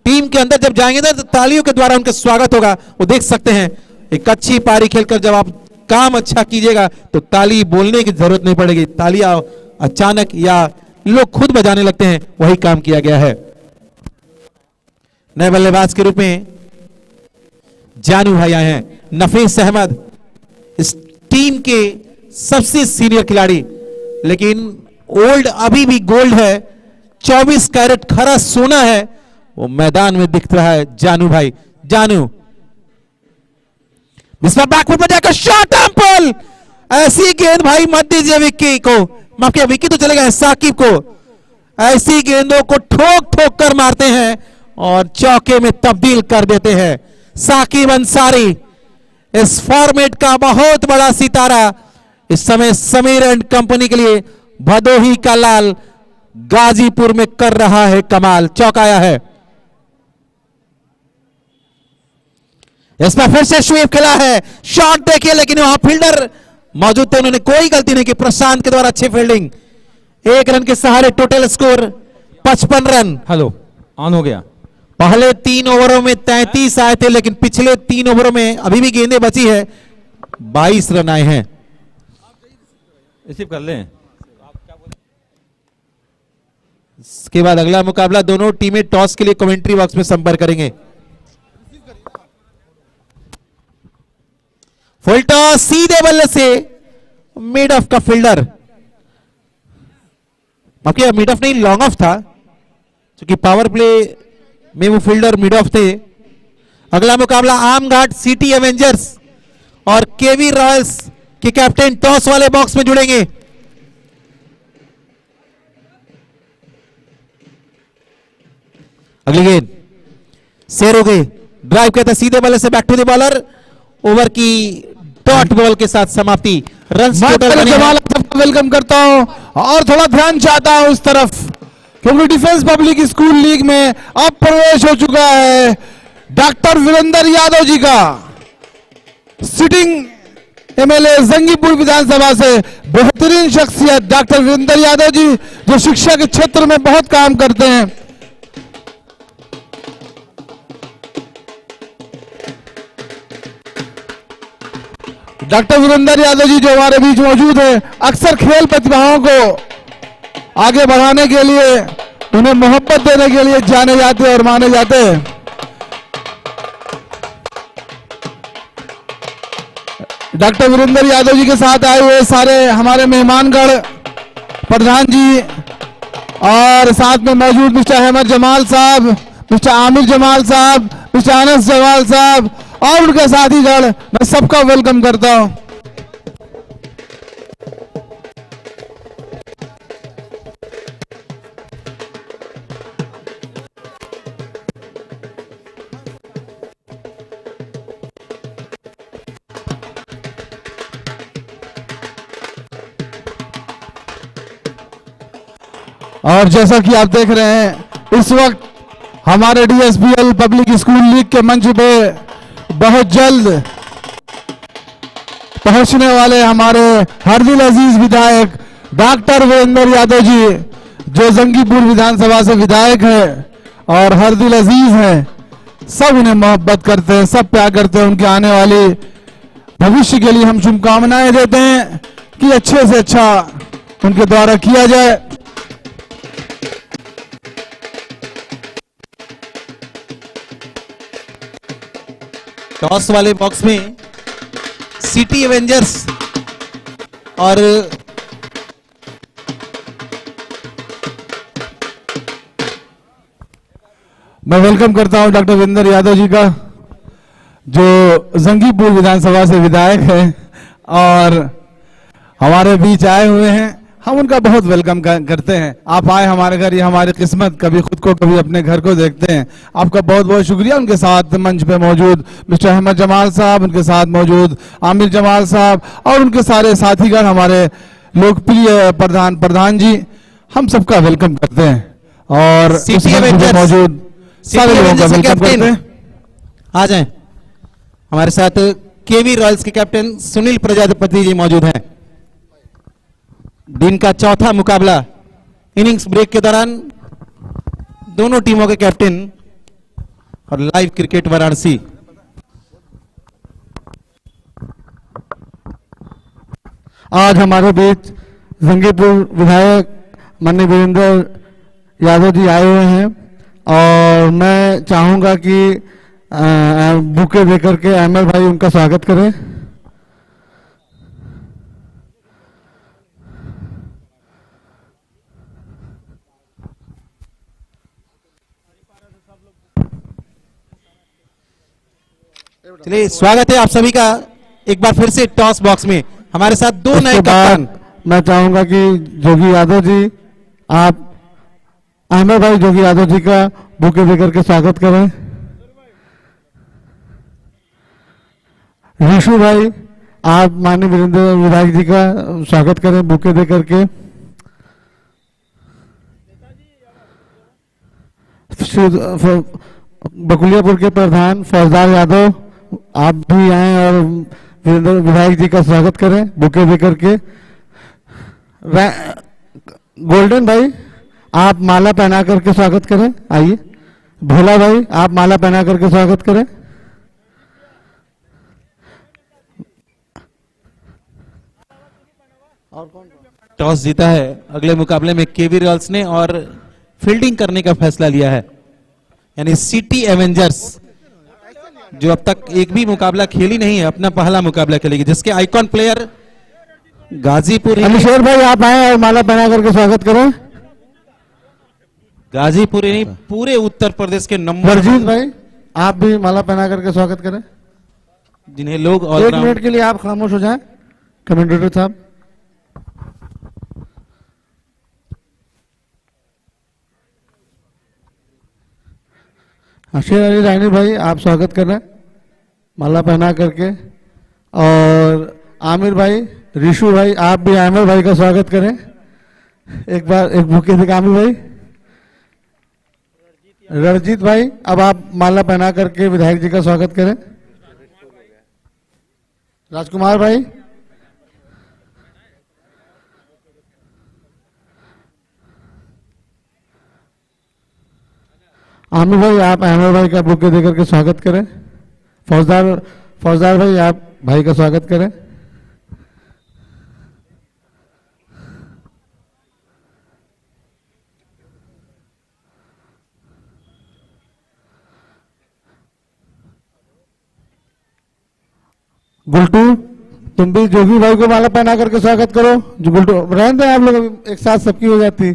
[SPEAKER 1] टीम के अंदर जब जाएंगे तो तालियों के द्वारा उनका स्वागत होगा। वो देख सकते हैं, एक अच्छी पारी खेलकर जब आप काम अच्छा कीजिएगा तो ताली बोलने की जरूरत नहीं पड़ेगी, तालियां अचानक या लोग खुद बजाने लगते हैं, वही काम किया गया है। नए बल्लेबाज के रूप में जानू भाई आए हैं। नफीस अहमद इस टीम के सबसे सीनियर खिलाड़ी, लेकिन ओल्ड अभी भी गोल्ड है, 24 कैरेट खरा सोना है, वो मैदान में दिख रहा है जानू भाई। जानू बैकफुट पर जाकर शॉट एम्पल, ऐसी गेंद भाई मत दीजिए विक्की को, माफ किया विक्की तो चलेगा, साकिब को ऐसी गेंदों को ठोक ठोक कर मारते हैं और चौके में तब्दील कर देते हैं। साकिब अंसारी इस फॉर्मेट का बहुत बड़ा सितारा, इस समय समीर एंड कंपनी के लिए भदोही का लाल गाजीपुर में कर रहा है कमाल, चौकाया है। इसमें फिर से स्वीप खेला है, शॉट देखिए, लेकिन वहां फील्डर मौजूद थे, उन्होंने कोई गलती नहीं की। प्रशांत के द्वारा अच्छी फील्डिंग, 1 रन के सहारे total score 55 run.
[SPEAKER 2] Hello, on हो गया।
[SPEAKER 1] पहले 3 ओवरों में 33 आए थे, लेकिन पिछले 3 ओवरों में अभी भी गेंदें बची है, 22 रन आए हैं।
[SPEAKER 2] रिसीव कर लें।
[SPEAKER 1] इसके बाद अगला मुकाबला दोनों टीमें टॉस के लिए कमेंट्री बॉक्स में संपर्क करेंगे। फुल टॉस, सीधे बल्ले से मिड ऑफ का फील्डर, मिड ऑफ नहीं लॉन्ग ऑफ था, क्योंकि पावर प्ले में वो फील्डर मिड ऑफ थे। अगला मुकाबला आमघाट सिटी एवेंजर्स और केवी रॉयल्स के कैप्टन टॉस वाले बॉक्स में जुड़ेंगे। अगली गेंद शेर हो गई, ड्राइव कहते हैं सीधे बल्ले से back to the bowler, over की डॉट बॉल के साथ समाप्ति। रन
[SPEAKER 2] सबको वेलकम करता हूं और थोड़ा ध्यान चाहता हूं उस तरफ, क्योंकि डिफेंस पब्लिक स्कूल लीग में अब प्रवेश हो चुका है डॉक्टर वीरेंद्र यादव जी का, सिटिंग एमएलए जंगीपुर विधानसभा से बेहतरीन शख्सियत डॉक्टर वीरेंद्र यादव जी, जो शिक्षा के क्षेत्र में बहुत काम करते हैं। डॉक्टर वीरेंद्र यादव जी जो हमारे बीच मौजूद है, अक्सर खेल प्रतिभाओं को आगे बढ़ाने के लिए, उन्हें मोहब्बत देने के लिए जाने जाते और माने जाते हैं। डॉक्टर वीरेंद्र यादव जी के साथ आए हुए सारे हमारे मेहमानगण, प्रधान जी और साथ में मौजूद मिस्टर अहमद जमाल साहब, मिस्टर आमिर जमाल साहब, मिस्टर अनस जमाल साहब और उनके साथीगण, मैं सबका वेलकम करता हूं। और जैसा कि आप देख रहे हैं, इस वक्त हमारे डीएसबीएल पब्लिक स्कूल लीग के मंच पे बहुत जल्द पहुंचने वाले हमारे हरदिल अजीज विधायक डॉक्टर वीरेंद्र यादव जी, जो जंगीपुर विधानसभा से विधायक है और हरदिल अजीज हैं, सब उन्हें मोहब्बत करते हैं, सब प्यार करते हैं। उनके आने वाले भविष्य के लिए हम शुभकामनाएं देते हैं कि अच्छे से अच्छा उनके द्वारा किया जाए।
[SPEAKER 1] टॉस वाले बॉक्स में सिटी एवेंजर्स और
[SPEAKER 2] मैं वेलकम करता हूं डॉक्टर वीरेंद्र यादव जी का, जो जंगीपुर विधानसभा से विधायक हैं और हमारे बीच आए हुए हैं। हम उनका बहुत वेलकम करते हैं। आप आए हमारे घर, ये हमारी किस्मत, कभी खुद को कभी अपने घर को देखते हैं। आपका बहुत बहुत शुक्रिया। उनके साथ मंच पे मौजूद मिस्टर अहमद जमाल साहब, उनके साथ मौजूद आमिर जमाल साहब और उनके सारे साथीगण, हमारे लोकप्रिय प्रधान जी, हम सबका वेलकम करते हैं और मौजूद सारे लोगों का वेलकम करते हैं।
[SPEAKER 1] आ जाएं। हमारे साथ केवी रॉयल्स के कैप्टन सुनील प्रजापति जी मौजूद हैं। दिन का चौथा मुकाबला, इनिंग्स ब्रेक के दौरान दोनों टीमों के कैप्टन और लाइव क्रिकेट वाराणसी।
[SPEAKER 2] आज हमारे बीच जंगीपुर विधायक माननीय वीरेंद्र यादव जी आए हुए हैं और मैं चाहूंगा कि बुके देकर के अहमद भाई उनका स्वागत करें।
[SPEAKER 1] चलिए स्वागत है आप सभी का एक बार फिर से टॉस बॉक्स में। हमारे साथ दो नए
[SPEAKER 2] उसके बाद
[SPEAKER 1] कप्तान।
[SPEAKER 2] मैं चाहूंगा कि जोगी यादव जी, आप अहमद भाई जोगी यादव जी का बुके देकर के स्वागत करें। ऋषु भाई, आप माननीय वीरेंद्र विधायक जी का स्वागत करें बुके देकर के। बकुलियापुर के प्रधान फौजदार यादव, आप भी आए और वीरेंद्र विधायक जी का स्वागत करें बुके देकर के। गोल्डन भाई, आप माला पहना करके स्वागत करें। आइए भोला भाई, आप माला पहना करके स्वागत करें। और कौन
[SPEAKER 1] टॉस जीता है अगले मुकाबले में केवी रॉयल्स ने और फील्डिंग करने का फैसला लिया है, यानी सिटी एवेंजर्स जो अब तक एक भी मुकाबला खेली नहीं है, अपना पहला मुकाबला खेलेगी, जिसके आइकॉन प्लेयर गाजीपुर
[SPEAKER 2] अभिषेक भाई, आप आए और माला पहना करके स्वागत करें।
[SPEAKER 1] गाजीपुर यानी पूरे उत्तर प्रदेश के नंबर
[SPEAKER 2] वर्जीत भाई, आप भी माला पहना करके स्वागत करें।
[SPEAKER 1] जिन्हें लोग
[SPEAKER 2] एक मिनट के लिए आप खामोश हो जाएं कमेंटेटर साहब। शेर अली रानी भाई, आप स्वागत कर रहे हैं माला पहना करके। और आमिर भाई, ऋषु भाई, आप भी आमिर भाई का स्वागत करें। एक बार एक बुके से आमिर भाई। रणजीत भाई, अब आप माला पहना करके विधायक जी का स्वागत करें। राजकुमार भाई, आमिर भाई, आप अहमद भाई का बुके देकर के स्वागत करें। फौजदार भाई, आप भाई का स्वागत करें। गुल्टू, तुम भी जोगी भाई को माला पहना करके स्वागत करो। जो गुल्टू रहने दें, आप लोग एक साथ सबकी हो जाती।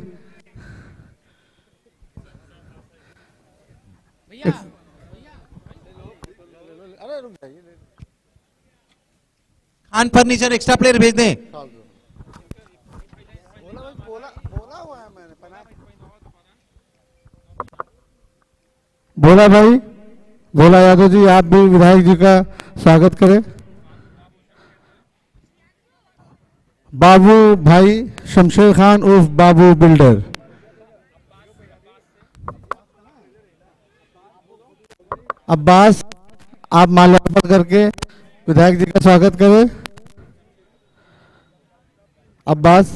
[SPEAKER 1] खान फर्नीचर एक्स्ट्रा प्लेयर भेज दें।
[SPEAKER 2] भोला भाई, भोला यादव जी, आप भी विधायक जी का स्वागत करें। बाबू भाई शमशेर खान उर्फ बाबू बिल्डर, अब्बास, आप माल्यार्पण करके विधायक जी का स्वागत करें। अब्बास,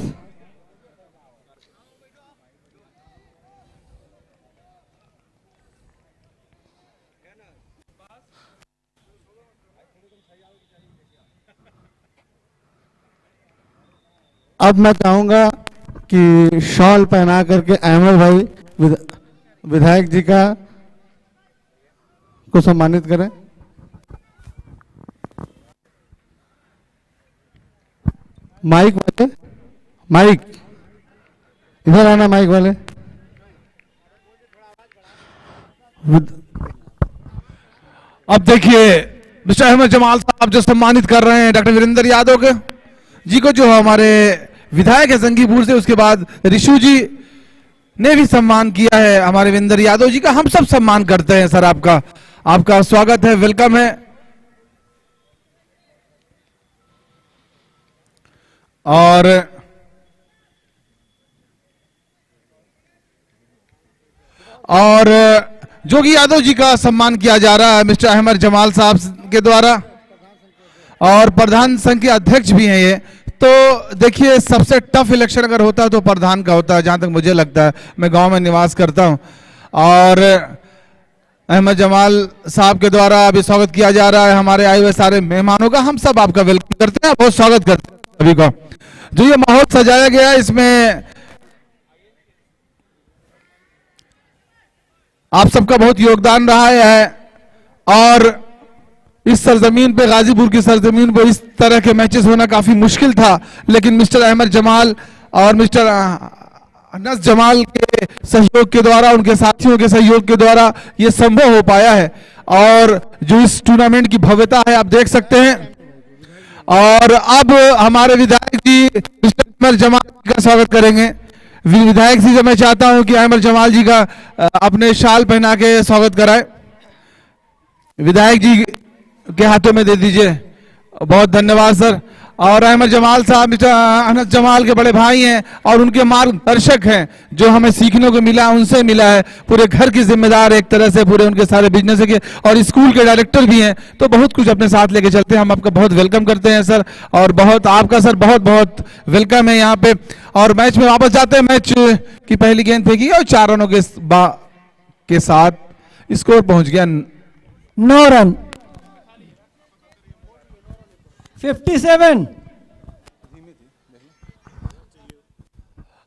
[SPEAKER 2] अब मैं चाहूंगा कि शॉल पहना करके अहमद भाई विधायक जी का को सम्मानित करें। माइक वाले, माइक इधर आना, माइक वाले।
[SPEAKER 3] अब देखिए मिस्टर अहमद जमाल साहब जो सम्मानित कर रहे हैं डॉक्टर वीरेंद्र यादव जी को, जो हमारे विधायक है जंगीपुर से। उसके बाद ऋषु जी ने भी सम्मान किया है हमारे वीरेंद्र यादव जी का। हम सब सम्मान करते हैं सर, आपका स्वागत है, वेलकम है। और जोगी यादव जी का सम्मान किया जा रहा है मिस्टर अहमद जमाल साहब के द्वारा, और प्रधान संघ के अध्यक्ष भी हैं ये। तो देखिए सबसे टफ इलेक्शन अगर होता है तो प्रधान का होता है, जहां तक मुझे लगता है। मैं गांव में निवास करता हूं, और अहमद जमाल साहब के द्वारा अभी स्वागत किया जा रहा है हमारे आए हुए सारे मेहमानों का। हम सब आपका वेलकम करते हैं, बहुत स्वागत करते हैं सभी का। जो ये माहौल सजाया गया है, इसमें आप सबका बहुत योगदान रहा है, और इस सरजमीन पे, गाजीपुर की सरजमीन पे इस तरह के मैचेस होना काफी मुश्किल था, लेकिन मिस्टर अहमद जमाल और मिस्टर अनस जमाल के सहयोग के द्वारा, उनके साथियों के सहयोग के द्वारा ये संभव हो पाया है। और जो इस टूर्नामेंट की भव्यता है आप देख सकते हैं। और अब हमारे विधायक जी मिस्टर अहमद जमाल का स्वागत करेंगे। विधायक जी से मैं चाहता हूं कि अहमद जमाल जी का अपने शाल पहना के स्वागत कराए। विधायक जी के हाथों में दे दीजिए। बहुत धन्यवाद सर। और अहमद जमाल साहब मिस्टर अनस जमाल के बड़े भाई हैं और उनके मार्गदर्शक हैं। जो हमें सीखने को मिला उनसे मिला है। पूरे घर की जिम्मेदार एक तरह से, पूरे उनके सारे बिजनेस के, और स्कूल के डायरेक्टर भी हैं, तो बहुत कुछ अपने साथ लेके चलते हैं। हम आपका बहुत वेलकम करते हैं सर, और बहुत आपका सर बहुत बहुत वेलकम है यहाँ पे। और मैच में वापस जाते हैं। मैच की पहली गेंद फेंकी और 4 रनों के साथ स्कोर पहुंच गया
[SPEAKER 4] 9 run 57।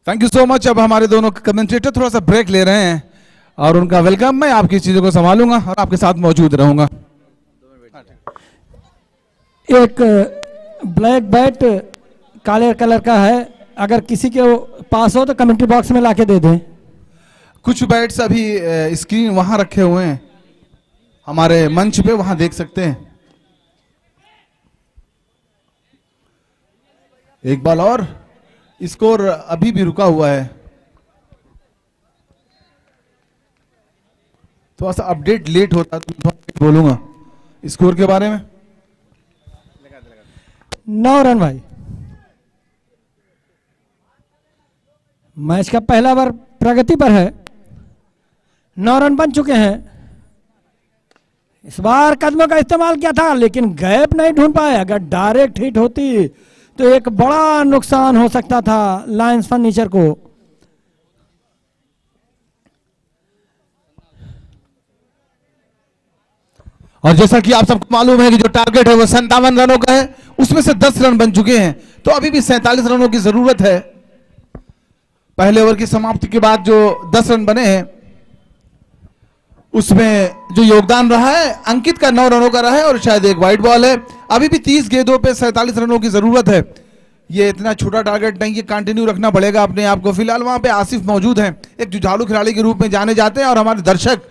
[SPEAKER 3] Thank you so much. अब हमारे दोनों कमेंटेटर थोड़ा सा ब्रेक ले रहे हैं और उनका वेलकम। मैं आपकी चीजों को संभालूंगा और आपके साथ मौजूद रहूंगा।
[SPEAKER 4] एक ब्लैक बैट काले कलर का है, अगर किसी के पास हो तो कमेंट्री बॉक्स में लाके दे दें।
[SPEAKER 3] कुछ बैट्स अभी स्क्रीन वहां रखे हुए हैं हमारे मंच पे, वहां देख सकते हैं। एक बॉल और, स्कोर अभी भी रुका हुआ है। थोड़ा सा अपडेट लेट होता तो थोड़ा बोलूंगा स्कोर के बारे में।
[SPEAKER 4] 9 रन भाई। मैच का पहला ओवर प्रगति पर है। 9 रन बन चुके हैं। इस बार कदमों का इस्तेमाल किया था लेकिन गैप नहीं ढूंढ पाए। अगर डायरेक्ट हिट होती तो एक बड़ा नुकसान हो सकता था लायंस फर्नीचर को।
[SPEAKER 3] और जैसा कि आप सबको मालूम है कि जो टारगेट है वो 57 रनों का है, उसमें से 10 रन बन चुके हैं, तो अभी भी 47 रनों की जरूरत है। पहले ओवर की समाप्ति के बाद जो 10 रन बने हैं उसमें जो योगदान रहा है अंकित का 9 रनों का रहा है और शायद एक वाइड बॉल है। अभी भी 30 गेंदों पे 47 रनों की जरूरत है। ये इतना छोटा टारगेट नहीं, ये कंटिन्यू रखना पड़ेगा अपने आप को। फिलहाल वहां पे आसिफ मौजूद हैं, एक जुझारू खिलाड़ी के रूप में जाने जाते हैं, और हमारे दर्शक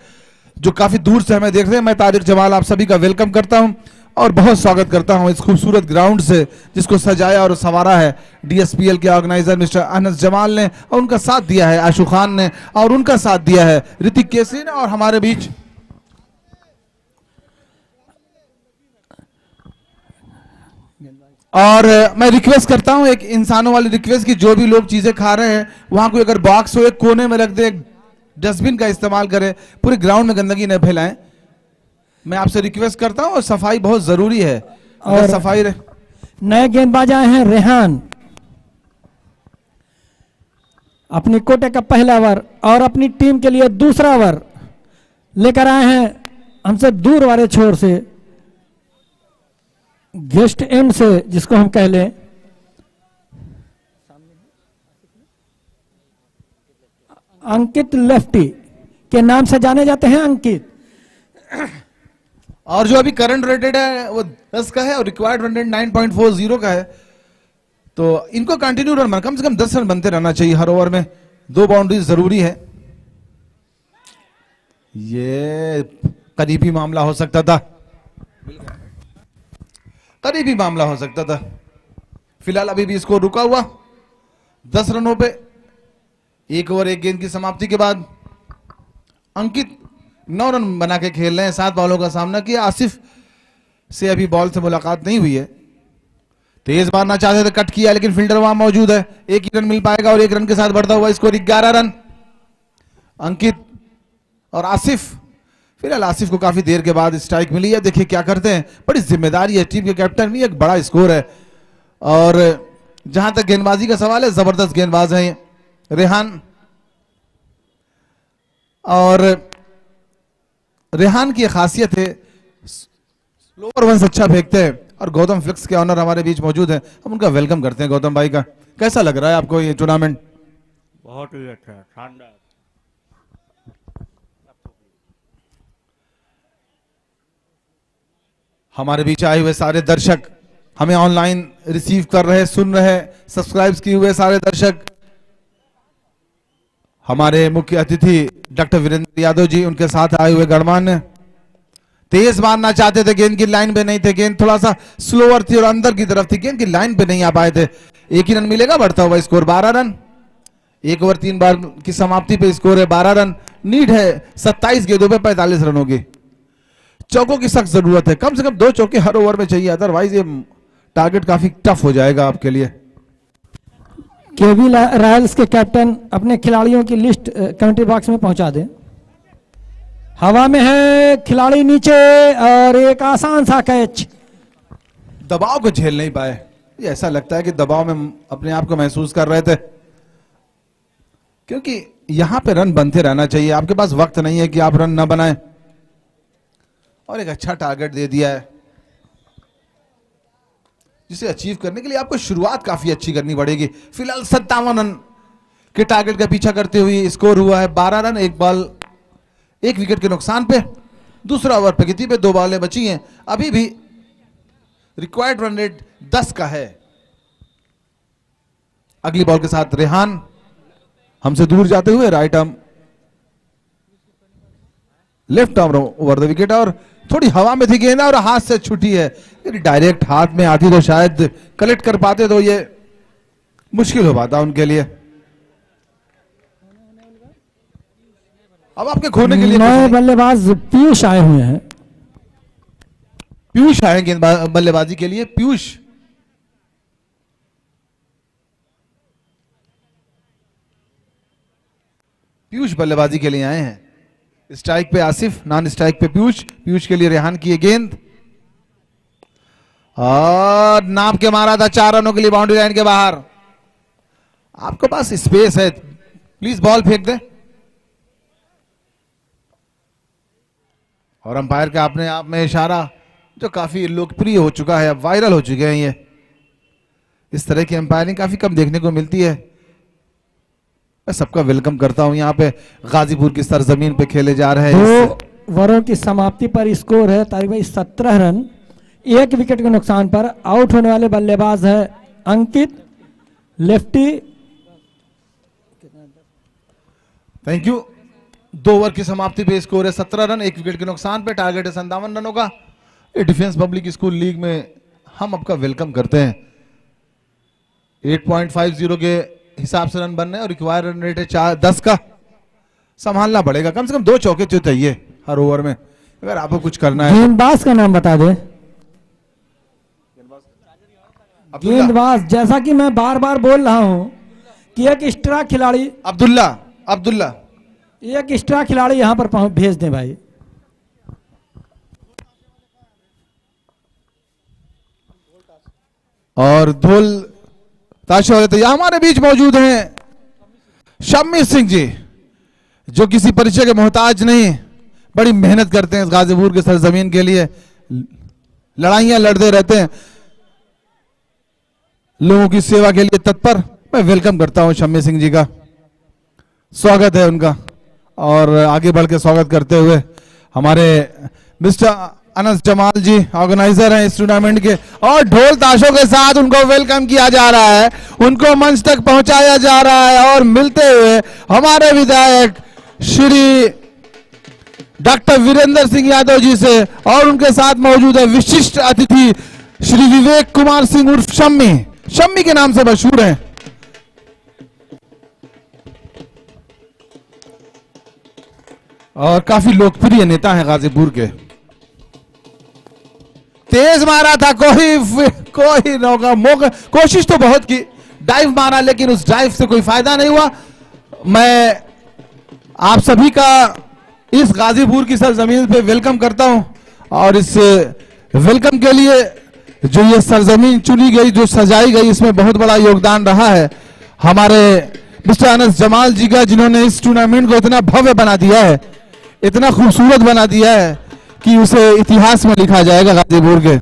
[SPEAKER 3] जो काफी दूर से हमें देख रहे हैं। मैं तारिक जमाल आप सभी का वेलकम करता हूं और बहुत स्वागत करता हूं इस खूबसूरत ग्राउंड से, जिसको सजाया और संवारा है DSPL के ऑर्गेनाइजर मिस्टर अनस जमाल ने, और उनका साथ दिया है आशु खान ने, और उनका साथ दिया है ऋतिक केसरी ने, और हमारे बीच और मैं रिक्वेस्ट करता हूं, एक इंसानों वाली रिक्वेस्ट, कि जो भी लोग चीजें खा रहे हैं वहां कोई अगर बॉक्स हो एक कोने में रख दे, डस्टबिन का इस्तेमाल करें, पूरे ग्राउंड में गंदगी न फैलाएं। मैं आपसे रिक्वेस्ट करता हूं, और सफाई बहुत जरूरी है। और सफाई
[SPEAKER 4] नए गेंदबाज आए हैं रेहान, अपनी कोटे का पहला ओवर और अपनी टीम के लिए दूसरा ओवर लेकर आए हैं हमसे दूर वाले छोर से, गेस्ट एंड से जिसको हम कह लें। अंकित लेफ्टी के नाम से जाने जाते हैं अंकित।
[SPEAKER 3] और जो अभी करंट रेटेड है वो 10 का है और रिक्वायर्ड रन रेट 9.40 का है, तो इनको कंटिन्यू रन कम से कम 10 रन बनते रहना चाहिए हर ओवर में। 2 बाउंड्रीज जरूरी है। ये करीबी मामला हो सकता था, करीबी मामला हो सकता था। फिलहाल अभी भी स्कोर रुका हुआ 10 रनों पे। 1 ओवर 1 गेंद की समाप्ति के बाद अंकित 9 रन बना के खेल रहे हैं। 7 बॉलों का सामना किया। आसिफ से अभी बॉल से मुलाकात नहीं हुई है, तेज मारना चाहते थे, कट किया, लेकिन फील्डर वहां मौजूद है। 1 ही रन मिल पाएगा और 1 रन के साथ बढ़ता हुआ स्कोर 11 रन। अंकित और आसिफ, फिलहाल आसिफ को काफी देर के बाद स्ट्राइक मिली है। देखिए क्या करते हैं, बड़ी जिम्मेदारी है टीम के कैप्टन भी। एक बड़ा स्कोर है। और जहां तक गेंदबाजी का सवाल है, जबरदस्त गेंदबाज है रेहान, और रेहान की खासियत है स्लोअर वंस अच्छा फेंकते हैं। और गौतम फ्लिक्स के ऑनर हमारे बीच मौजूद हैं, हम उनका वेलकम करते हैं। गौतम भाई का कैसा लग रहा है आपको ये टूर्नामेंट?
[SPEAKER 5] बहुत ही अच्छा, शानदार।
[SPEAKER 3] हमारे बीच आए हुए सारे दर्शक, हमें ऑनलाइन रिसीव कर रहे, सुन रहे, सब्सक्राइब किए हुए सारे दर्शक, हमारे मुख्य अतिथि डॉक्टर वीरेंद्र यादव जी, उनके साथ आए हुए गणमान्य, तेज मारना चाहते थे, गेंद की लाइन पे नहीं थे, गेंद थोड़ा सा स्लोअर थी और अंदर की तरफ थी, गेंद की लाइन पे नहीं आ पाए थे। एक ही रन मिलेगा, बढ़ता हुआ स्कोर 12 रन। 1 ओवर 3 बार की समाप्ति पे स्कोर है 12 रन। नीड है 27 गेंदों पे 45 रनों की। चौकों की सख्त जरूरत है, कम से कम 2 चौके हर ओवर में चाहिए, अदरवाइज ये टारगेट काफी टफ हो जाएगा आपके लिए।
[SPEAKER 4] केवी रॉयल्स के कैप्टन अपने खिलाड़ियों की लिस्ट कमेंट्री बॉक्स में पहुंचा दें। हवा में है, खिलाड़ी नीचे, और एक आसान सा कैच।
[SPEAKER 3] दबाव को झेल नहीं पाए, ये ऐसा लगता है कि दबाव में अपने आप को महसूस कर रहे थे, क्योंकि यहां पे रन बनते रहना चाहिए, आपके पास वक्त नहीं है कि आप रन न बनाएं। और एक अच्छा टारगेट दे दिया है, जिसे अचीव करने के लिए आपको शुरुआत काफी अच्छी करनी पड़ेगी। फिलहाल 57 रन के टारगेट का पीछा करते हुए स्कोर हुआ है 12 रन, 1 बॉल 1 विकेट के नुकसान पे। दूसरा ओवर प्रगति पे 2 बॉलें बची हैं, अभी भी रिक्वायर्ड रन रेट 10 का है। अगली बॉल के साथ रेहान हमसे दूर जाते हुए right arm, left arm over the wicket, और थोड़ी हवा में थी गेंद और हाथ से छुटी है। यदि डायरेक्ट हाथ में आती तो शायद कलेक्ट कर पाते, तो ये मुश्किल हो पाता उनके लिए। अब आपके खोने के लिए
[SPEAKER 4] नए बल्लेबाज पीयूष आए हुए हैं।
[SPEAKER 3] पीयूष आए गेंद बल्लेबाजी के लिए। पीयूष बल्लेबाजी के लिए आए हैं। स्ट्राइक पे आसिफ, नॉन स्ट्राइक पे पीयूष। पीयूष के लिए रेहान की गेंद, और नाप के मारा था 4 रनों के लिए बाउंड्री लाइन के बाहर। आपके पास स्पेस है, प्लीज बॉल फेंक दे। और अंपायर का अपने आप में इशारा जो काफी लोकप्रिय हो चुका है, अब वायरल हो चुके हैं ये। इस तरह की अंपायरिंग काफी कम देखने को मिलती है। मैं सबका वेलकम करता हूं। यहाँ पे गाजीपुर की सरजमीन पे खेले जा रहे हैं।
[SPEAKER 4] 2 ओवरों की समाप्ति पर स्कोर है तारिक भाई 17 रन, 1 विकेट के नुकसान पर। आउट होने वाले बल्लेबाज है अंकित, लेफ्टी।
[SPEAKER 3] Thank you. 2 ओवर की समाप्ति पे स्कोर है 17 रन, 1 विकेट के नुकसान पे। टारगेट है 57 रनों का। ये डिफेंस पब्लिक स्कूल लीग में हम आपका वेलकम करते हैं। 8.50 के हिसाब से रन बन रहे हैं और रिक्वायर रन रेट है 10 का। संभालना पड़ेगा, कम से कम 2 चौके तो चाहिए हर ओवर में अगर आपको कुछ करना है।
[SPEAKER 4] गेंदबाज का नाम बता दे। गेंदबाज, जैसा कि मैं बार बार बोल रहा हूं कि एक एक्स्ट्रा खिलाड़ी
[SPEAKER 3] अब्दुल्ला
[SPEAKER 4] एक एक्स्ट्रा खिलाड़ी यहां पर भेज दें भाई।
[SPEAKER 3] और धोल ताशे वाले तो हमारे बीच मौजूद हैं शम्मी सिंह जी, जो किसी परिचय के मोहताज नहीं, बड़ी मेहनत करते हैं इस गाजीपुर के सरजमीन के लिए, लड़ाइयां लड़ते रहते हैं, लोगों की सेवा के लिए तत्पर। मैं वेलकम करता हूं शम्मी सिंह जी का, स्वागत है उनका। और आगे बढ़ के स्वागत करते हुए हमारे मिस्टर अनस जमाल जी, ऑर्गेनाइजर हैं इस टूर्नामेंट के, और ढोल ताशों के साथ उनको वेलकम किया जा रहा है, उनको मंच तक पहुंचाया जा रहा है। और मिलते हुए हमारे विधायक श्री डॉक्टर वीरेंद्र सिंह यादव जी से, और उनके साथ मौजूद है विशिष्ट अतिथि श्री विवेक कुमार सिंह उर्फ शम्मी के नाम से मशहूर हैं। और काफी लोकप्रिय नेता हैं गाजीपुर के। तेज मारा था, कोई मौका, कोशिश तो बहुत की, डाइव मारा, लेकिन उस डाइव से कोई फायदा नहीं हुआ। मैं आप सभी का इस गाजीपुर की सरजमीन पे वेलकम करता हूं, और इस वेलकम के लिए जो ये सरजमीन चुनी गई, जो सजाई गई, इसमें बहुत बड़ा योगदान रहा है हमारे मिस्टर अनस जमाल जी का, जिन्होंने इस टूर्नामेंट को इतना भव्य बना दिया है, इतना खूबसूरत बना दिया है कि उसे इतिहास में लिखा जाएगा गाजीपुर के।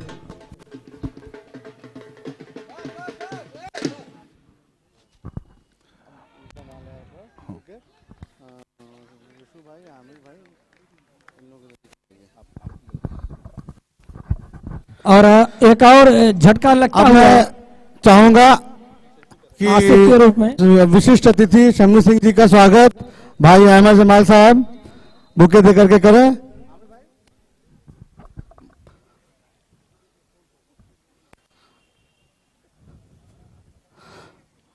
[SPEAKER 4] और एक और झटका लगता
[SPEAKER 2] अब
[SPEAKER 4] हुआ
[SPEAKER 2] मैं चाहूंगा
[SPEAKER 4] आसिफ के रूप में
[SPEAKER 2] कि विशिष्ट अतिथि शम्मी सिंह जी का स्वागत भाई अहमद जमाल साहब बुके दे करके करें।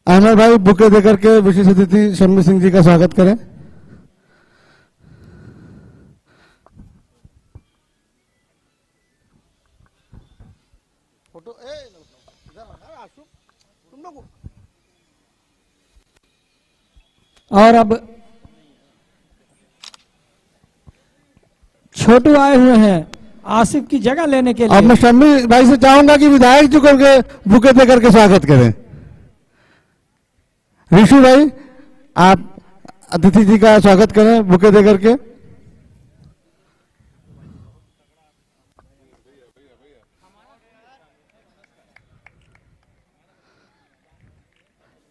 [SPEAKER 2] अहमद भाई बुके दे करके विशिष्ट अतिथि शम्मी सिंह जी का स्वागत करें।
[SPEAKER 4] और अब छोटू आए हुए हैं आसिफ की जगह लेने के
[SPEAKER 2] अब
[SPEAKER 4] लिए।
[SPEAKER 2] मैं शम्मी भाई से चाहूंगा कि विधायक जी करके बुके दे करके स्वागत करें। ऋषु भाई आप अतिथि जी का स्वागत करें बुके दे करके।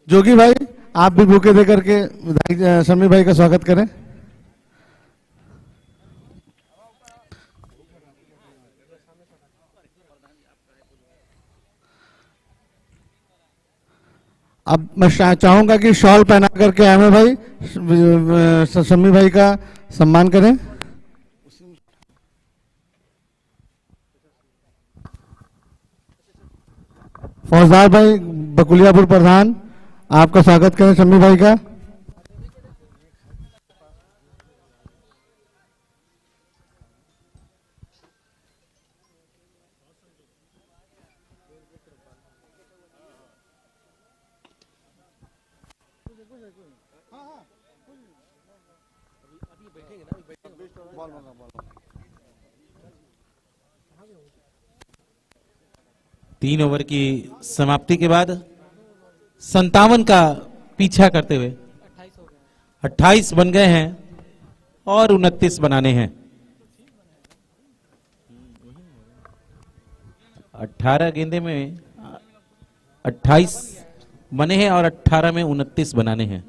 [SPEAKER 2] जोगी भाई आप भी बुके दे करके विधायक शम्मी भाई का स्वागत करें। अब मैं चाहूंगा कि शॉल पहना करके आमिर भाई शम्मी भाई का सम्मान करें। फौजदार भाई बकुलियापुर प्रधान आपका स्वागत करें शम्मी भाई का।
[SPEAKER 1] तीन ओवर की समाप्ति के बाद 57 का पीछा करते हुए 28 बन गए हैं और 29 बनाने हैं। 18 गेंदे में 28 बने हैं और 18 में 29 बनाने हैं।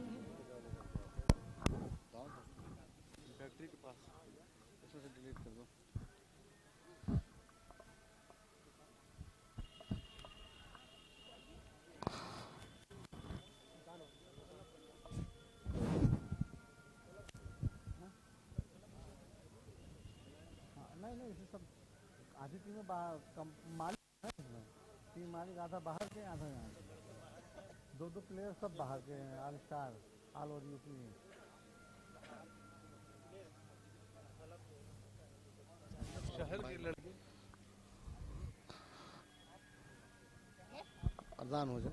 [SPEAKER 2] मालिक आधा बाहर के आधा यहाँ दो प्लेयर सब बाहर के हैं all star all over UP शहर के लड़के प्रधान हो जाए।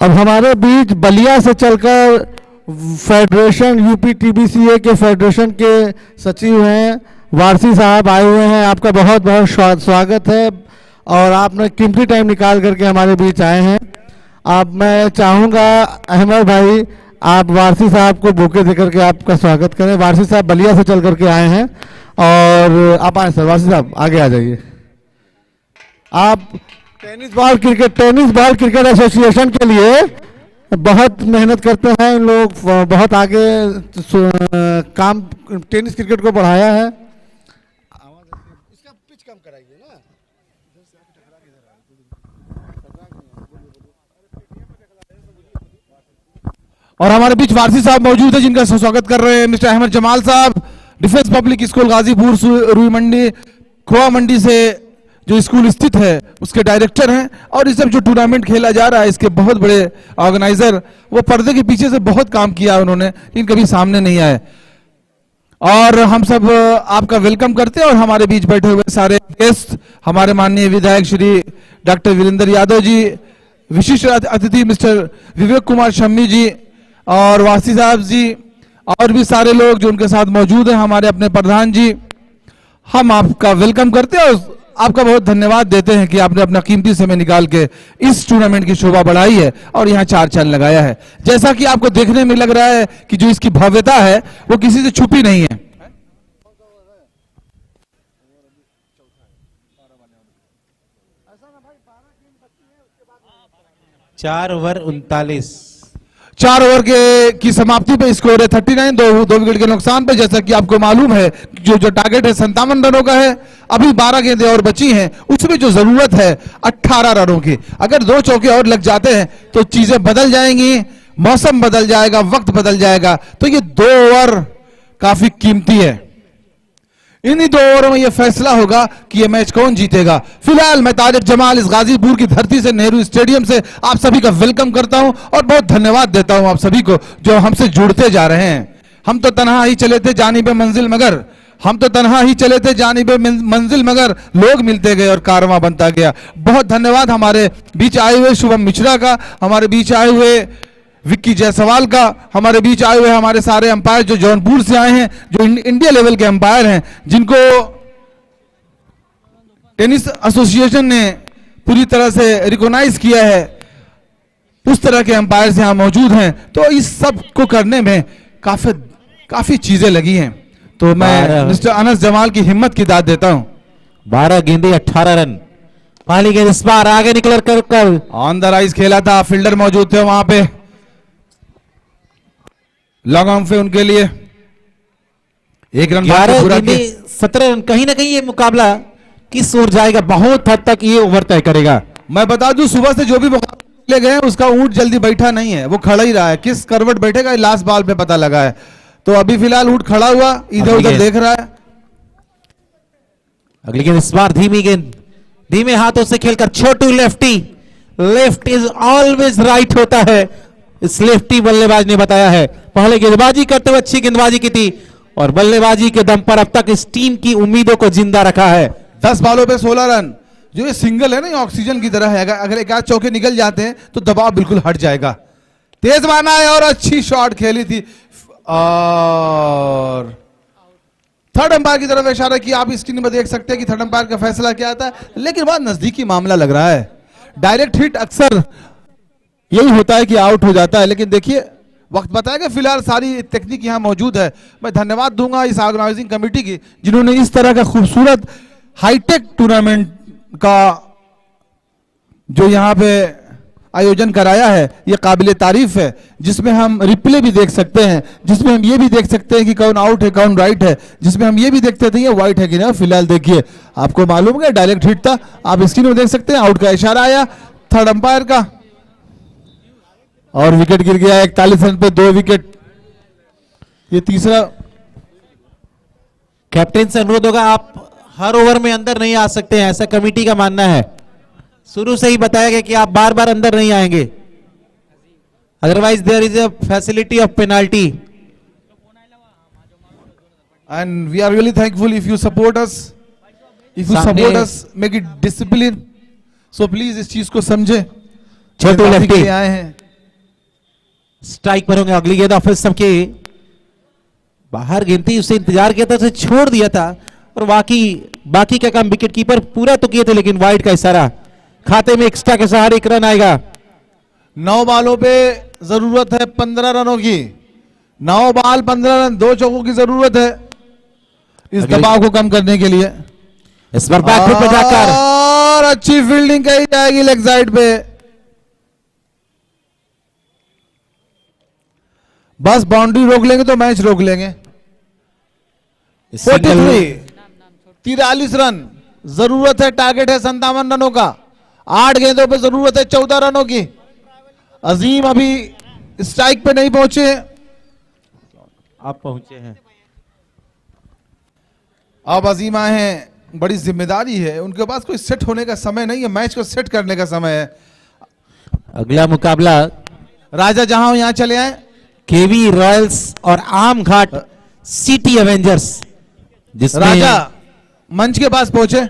[SPEAKER 2] अब हमारे बीच बलिया से चलकर फेडरेशन यूपी टीबीसीए के फेडरेशन के सचिव हैं वारसी साहब आए हुए हैं। आपका बहुत बहुत स्वागत है और आपने कीमती टाइम निकाल करके हमारे बीच आए हैं। अब मैं चाहूँगा अहमद भाई आप वारसी साहब को बुके देकर के आपका स्वागत करें। वारसी साहब बलिया से चल करके आए हैं और आप आए सर। वारसी साहब आगे आ जाइए। आप टेनिस बॉल क्रिकेट एसोसिएशन के लिए बहुत मेहनत करते हैं इन लोग, बहुत आगे काम टेनिस क्रिकेट को बढ़ाया है। इसका पिच कम कराइए ना।
[SPEAKER 3] और हमारे बीच वारसी साहब मौजूद है जिनका स्वागत कर रहे हैं मिस्टर अहमद जमाल साहब, डिफेंस पब्लिक स्कूल गाजीपुर, रुई मंडी, खोआ मंडी से जो स्कूल स्थित है उसके डायरेक्टर हैं, और इस सब जो टूर्नामेंट खेला जा रहा है इसके बहुत बड़े ऑर्गेनाइजर, वो पर्दे के पीछे से बहुत काम किया उन्होंने, लेकिन कभी सामने नहीं आए। और हम सब आपका वेलकम करते हैं, और हमारे बीच बैठे हुए सारे गेस्ट, हमारे माननीय विधायक श्री डॉक्टर वीरेंद्र यादव जी, विशिष्ट अतिथि मिस्टर विवेक कुमार शम्मी जी और वासी साहब जी, और भी सारे लोग जो उनके साथ मौजूद हैं, हमारे अपने प्रधान जी, हम आपका वेलकम करते हैं और आपका बहुत धन्यवाद देते हैं कि आपने अपना कीमती समय निकाल के इस टूर्नामेंट की शोभा बढ़ाई है और यहाँ 4 चांद लगाया है। जैसा कि आपको देखने में लग रहा है कि जो इसकी भव्यता है वो किसी से छुपी नहीं है।
[SPEAKER 1] 4 ओवर 39।
[SPEAKER 3] 4 ओवर की समाप्ति पे स्कोर है 39, दो विकेट के नुकसान पे। जैसा कि आपको मालूम है जो टारगेट है 57 रनों का है। अभी 12 गेंदें और बची हैं, उसमें जो जरूरत है 18 रनों की। अगर 2 चौके और लग जाते हैं तो चीजें बदल जाएंगी, मौसम बदल जाएगा, वक्त बदल जाएगा। तो ये 2 ओवर काफी कीमती है। इन्हीं 2 ओवरों में यह फैसला होगा कि यह मैच कौन जीतेगा। फिलहाल मैं तारिक जमाल इस गाजीपुर की धरती से, नेहरू स्टेडियम से आप सभी का वेलकम करता हूं और बहुत धन्यवाद देता हूं आप सभी को जो हमसे जुड़ते जा रहे हैं। हम तो तन्हा ही चले थे जानिबे मंजिल मगर, हम तो तन्हा ही चले थे जानिबे मंजिल मगर, लोग मिलते गए और कारवां बनता गया। बहुत धन्यवाद हमारे बीच आए हुए शुभम मिश्रा का, हमारे बीच आए हुए विक्की जायसवाल का, हमारे बीच आए हुए हमारे सारे अंपायर जो जौनपुर से आए हैं, जो इंडिया लेवल के अंपायर हैं, जिनको टेनिस एसोसिएशन ने पूरी तरह से रिकॉग्नाइज किया है। उस तरह के अंपायर यहाँ मौजूद हैं। तो इस सब को करने में काफी चीजें लगी हैं। तो मैं मिस्टर अनस जमाल की हिम्मत की दाद देता हूं।
[SPEAKER 1] 12 गेंदें 18 रन। पहली गेंद इस बार आगे निकल कर
[SPEAKER 3] ऑन द राइज खेला था, फील्डर मौजूद थे वहां पे, लॉन्ग ऑन पे उनके लिए 1 रन
[SPEAKER 1] 17 रन। कहीं ना कहीं ये मुकाबला किस ओर जाएगा, बहुत हद तक ये ओवर तय करेगा।
[SPEAKER 3] मैं बता दूं सुबह से जो भी मुकाबले गए उसका ऊंट जल्दी बैठा नहीं है, वो खड़ा ही रहा है। किस करवट बैठेगा लास्ट बॉल पे पता लगा है। तो अभी फिलहाल ऊंट खड़ा हुआ इधर उधर देख रहा है।
[SPEAKER 1] अगली गेंद इस बार धीमी गेंद, धीमे हाथों से खेलकर छोटू lefty, left is always right होता है, इस लेफ्टी बल्लेबाज ने बताया है। पहले गेंदबाजी करते हुए अच्छी गेंदबाजी की थी और बल्लेबाजी के दम पर अब तक इस टीम की उम्मीदों को जिंदा रखा है।
[SPEAKER 3] 10 बॉलों पे 16 रन। जो ये सिंगल है ना, ये ऑक्सीजन की तरह है। अगर 1 आध चौके निकल जाते हैं तो दबाव बिल्कुल हट जाएगा। तेज माना है और अच्छी शॉट खेली थी। और थर्ड अंपायर की तरफ इशारा किया। आप स्क्रीन में देख सकते हैं कि थर्ड अंपायर का फैसला क्या आता है, लेकिन बहुत नजदीकी मामला लग रहा है। डायरेक्ट हिट अक्सर यही होता है कि आउट हो जाता है, लेकिन देखिए वक्त बताएगा। फिलहाल सारी टेक्निक यहां मौजूद है। मैं धन्यवाद दूंगा इस ऑर्गेनाइजिंग कमेटी की जिन्होंने इस तरह का खूबसूरत हाईटेक टूर्नामेंट का जो यहां पे आयोजन कराया है, ये काबिले तारीफ है। जिसमें हम रिप्ले भी देख सकते हैं, जिसमें हम ये भी देख सकते हैं कि कौन आउट है कौन राइट है, जिसमें हम ये भी देखते थे ये वाइट है कि नहीं। फिलहाल देखिए, आपको मालूम है डायरेक्ट हिट था, आप स्क्रीन में देख सकते हैं। आउट का इशारा आया थर्ड अंपायर का और विकेट गिर गया। 41 रन पे 2 विकेट। ये तीसरा।
[SPEAKER 1] कैप्टन से अनुरोध होगा, आप हर ओवर में अंदर नहीं आ सकते हैं, ऐसा कमेटी का मानना है। शुरू से ही बताया गया कि आप बार बार अंदर नहीं आएंगे, otherwise there is a facility of penalty.
[SPEAKER 3] And we are really thankful if you support us, make it discipline. So please इस चीज को समझे।
[SPEAKER 1] छोटू लेफ्टी
[SPEAKER 3] आए हैं,
[SPEAKER 1] स्ट्राइक पर होंगे। अगली गेंद ऑफिस सबके बाहर गेंद थी, उसे इंतजार किया था, उसे छोड़ दिया था और बाकी का काम विकेट कीपर पूरा तो किए थे, लेकिन वाइड का इशारा। खाते में एक्स्ट्रा के सहारे 1 रन आएगा।
[SPEAKER 3] 9 बॉलों पे जरूरत है 15 रनों की। 9 बॉल 15 रन, 2 चौकों की जरूरत है इस दबाव को कम करने के लिए।
[SPEAKER 1] इस बार बैकफुट पे जाकर
[SPEAKER 3] और अच्छी फील्डिंग कही जाएगी लेग साइड पे। बस बाउंड्री रोक लेंगे तो मैच रोक लेंगे। 43 रन जरूरत है, टारगेट है 57 रनों का। 8 गेंदों पे जरूरत है 14 रनों की। अजीम अभी स्ट्राइक पे नहीं पहुंचे,
[SPEAKER 1] आप पहुंचे हैं।
[SPEAKER 3] अब अजीम आए हैं बड़ी जिम्मेदारी है, उनके पास कोई सेट होने का समय नहीं है, मैच को सेट करने का समय है।
[SPEAKER 1] अगला मुकाबला
[SPEAKER 3] राजा जहां हो यहां चले आए।
[SPEAKER 1] केवी रॉयल्स और आम घाट सिटी एवेंजर्स, जिसमें
[SPEAKER 3] राजा मंच के पास पहुंचे।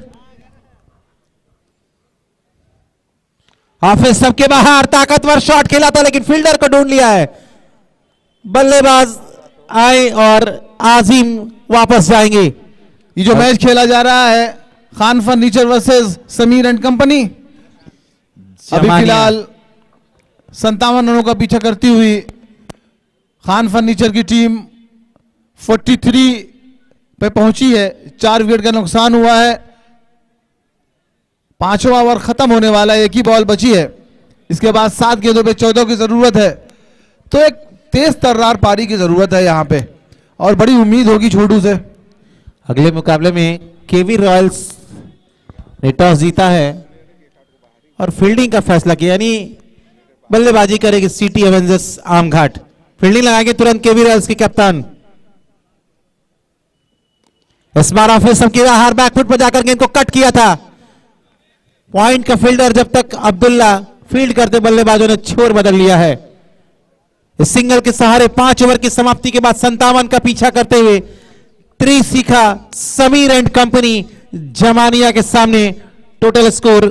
[SPEAKER 1] हाफिज सबके बाहर ताकतवर शॉट खेला था लेकिन फील्डर को ढूंढ लिया है। बल्लेबाज आए और आजिम वापस जाएंगे।
[SPEAKER 3] ये जो मैच खेला जा रहा है Khan furniture versus Sameer and company, अभी
[SPEAKER 1] जमानिया।
[SPEAKER 3] फिलहाल 57 रनों का पीछा करती हुई खान फर्नीचर की टीम 43 पे पहुंची है। 4 विकेट का नुकसान हुआ है। 5वां ओवर खत्म होने वाला है, एक ही बॉल बची है। इसके बाद 7 गेंदों पे 14 की जरूरत है, तो एक तेज तर्रार पारी की जरूरत है यहां पे, और बड़ी उम्मीद होगी छोटू से।
[SPEAKER 1] अगले मुकाबले में केवी रॉयल्स ने टॉस जीता है और फील्डिंग का फैसला किया, यानी बल्लेबाजी करेगी सिटी एवेंजर्स आम घाट। फील्डिंग लगाएंगे तुरंत केवी रॉयल्स के कप्तान। इस बार ऑफिस की बाहर बैकफुट पर जाकर गेंद को कट किया था। पॉइंट का फील्डर जब तक अब्दुल्ला फील्ड करते बल्लेबाजों ने छोर बदल लिया है। इस सिंगल के सहारे 5 ओवर की समाप्ति के बाद 57 का पीछा करते हुए त्रिशिखा समीर एंड कंपनी जमानिया के सामने। Total score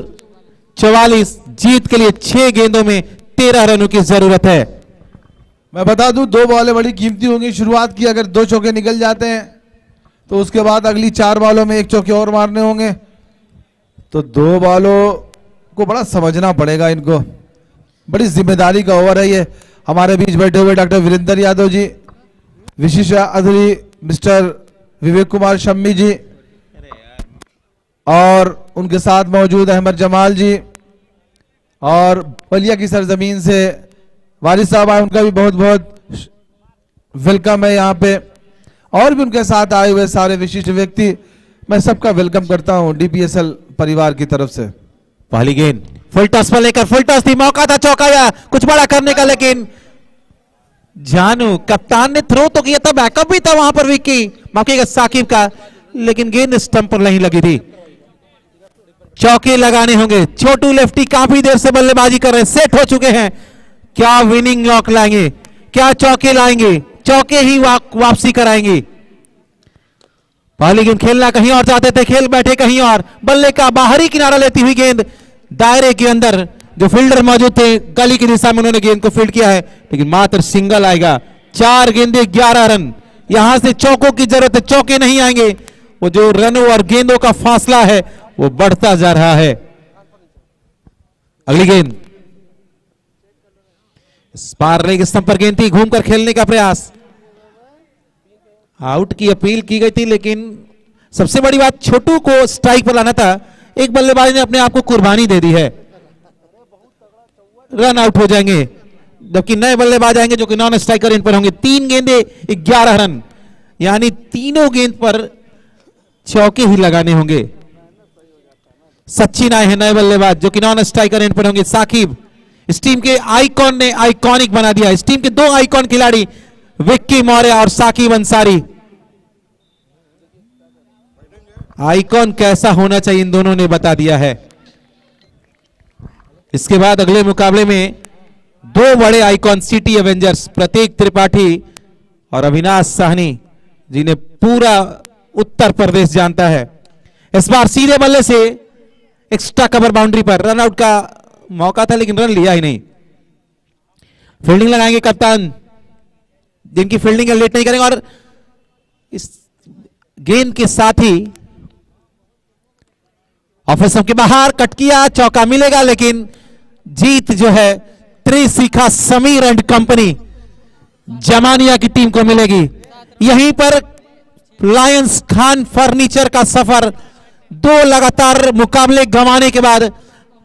[SPEAKER 1] 44। जीत के लिए 6 गेंदों में 13 रनों की जरूरत है।
[SPEAKER 3] मैं बता दूं 2 बॉलें बड़ी कीमती होंगी। शुरुआत की अगर 2 चौके निकल जाते हैं तो उसके बाद अगली 4 बॉलों में 1 चौके और मारने होंगे, तो 2 बॉलों को बड़ा समझना पड़ेगा इनको। बड़ी जिम्मेदारी का ओवर है ये। हमारे बीच बैठे हुए डॉक्टर वीरेंद्र यादव जी, विशिष्ट अतिथि मिस्टर विवेक कुमार शम्मी जी, और उनके साथ मौजूद अहमद जमाल जी, और बलिया की सरजमीन से वारिस साहब आए, उनका भी बहुत बहुत वेलकम है यहाँ पे। और भी उनके साथ आए हुए सारे विशिष्ट व्यक्ति, मैं सबका वेलकम करता हूँ डीपीएसएल परिवार की तरफ से।
[SPEAKER 1] पहली गेंद फुल टॉस पर लेकर, फुल टॉस थी, मौका था चौका या कुछ बड़ा करने का, लेकिन जानू कप्तान ने थ्रो तो किया था, बैकअप भी था वहां पर विक्की मौके का साकिब का, लेकिन गेंद स्टंप पर नहीं लगी थी। चौके लगाने होंगे। छोटू लेफ्टी काफी देर से बल्लेबाजी कर रहे हैं, सेट हो चुके हैं। क्या विनिंग लॉक लाएंगे, क्या चौके लाएंगे, चौके ही वापसी कराएंगे। पहली गेंद खेलना कहीं और चाहते थे, खेल बैठे कहीं और। बल्ले का बाहरी किनारा लेती हुई गेंद दायरे के अंदर, जो फील्डर मौजूद थे गली की दिशा में, उन्होंने गेंद को फील्ड किया है, लेकिन मात्र सिंगल आएगा। 4 गेंदे 11 रन। यहां से चौकों की जरूरत है, चौके नहीं आएंगे। वो जो रनों और गेंदों का फासला है वो बढ़ता जा रहा है। अगली गेंद पार लेग स्टंप पर गेंद थी, घूमकर खेलने का प्रयास। आउट की अपील की गई थी, लेकिन सबसे बड़ी बात छोटू को स्ट्राइक पर लाना था। एक बल्लेबाज ने अपने आप को कुर्बानी दे दी है, रन आउट हो जाएंगे, जबकि नए बल्लेबाज आएंगे जो कि नॉन स्ट्राइकर इन पर होंगे। 3 गेंदे 11 रन, यानी तीनों गेंद पर चौके ही लगाने होंगे। सचिन आए हैं नए बल्लेबाज जो कि नॉन स्ट्राइकर इन पर होंगे। साकिब इस टीम के आइकॉन ने आइकॉनिक बना दिया। इस टीम के 2 आइकॉन खिलाड़ी विक्की मौर्य और साकिब अंसारी। आइकॉन कैसा होना चाहिए इन दोनों ने बता दिया है। इसके बाद अगले मुकाबले में 2 बड़े आइकॉन सिटी एवेंजर्स, प्रतीक त्रिपाठी और अविनाश साहनी, जिन्हें पूरा उत्तर प्रदेश जानता है। इस बार सीधे बल्ले से एक्स्ट्रा कवर बाउंड्री पर रन आउट का मौका था, लेकिन रन लिया ही नहीं। फील्डिंग लगाएंगे कप्तान, जिनकी फील्डिंग लेट नहीं करेंगे, और इस गेंद के साथ ही ऑफिसर के बाहर कट किया, चौका मिलेगा, लेकिन जीत जो है त्रिशिखा समीर एंड कंपनी जमानिया की टीम को मिलेगी। यहीं पर लायंस खान फर्नीचर का सफर 2 लगातार मुकाबले गंवाने के बाद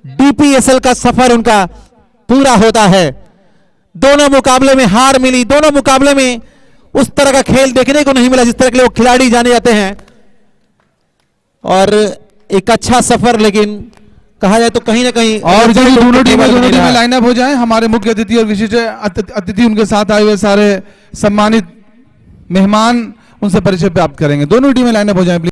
[SPEAKER 1] डीपीएसएल का सफर उनका पूरा होता है। दोनों मुकाबले में हार मिली, दोनों मुकाबले में उस तरह का खेल देखने को नहीं मिला जिस तरह के लिए वो खिलाड़ी जाने जाते हैं, और एक अच्छा सफर, लेकिन कहा जाए तो कहीं ना कहीं।
[SPEAKER 3] और जो दोनों टीमें लाइनअप हो जाएं, हमारे मुख्य अतिथि और विशिष्ट अतिथि उनके साथ आए हुए सारे सम्मानित मेहमान उनसे परिचय प्राप्त करेंगे। दोनों टीमें लाइनअप हो जाएं प्लीज।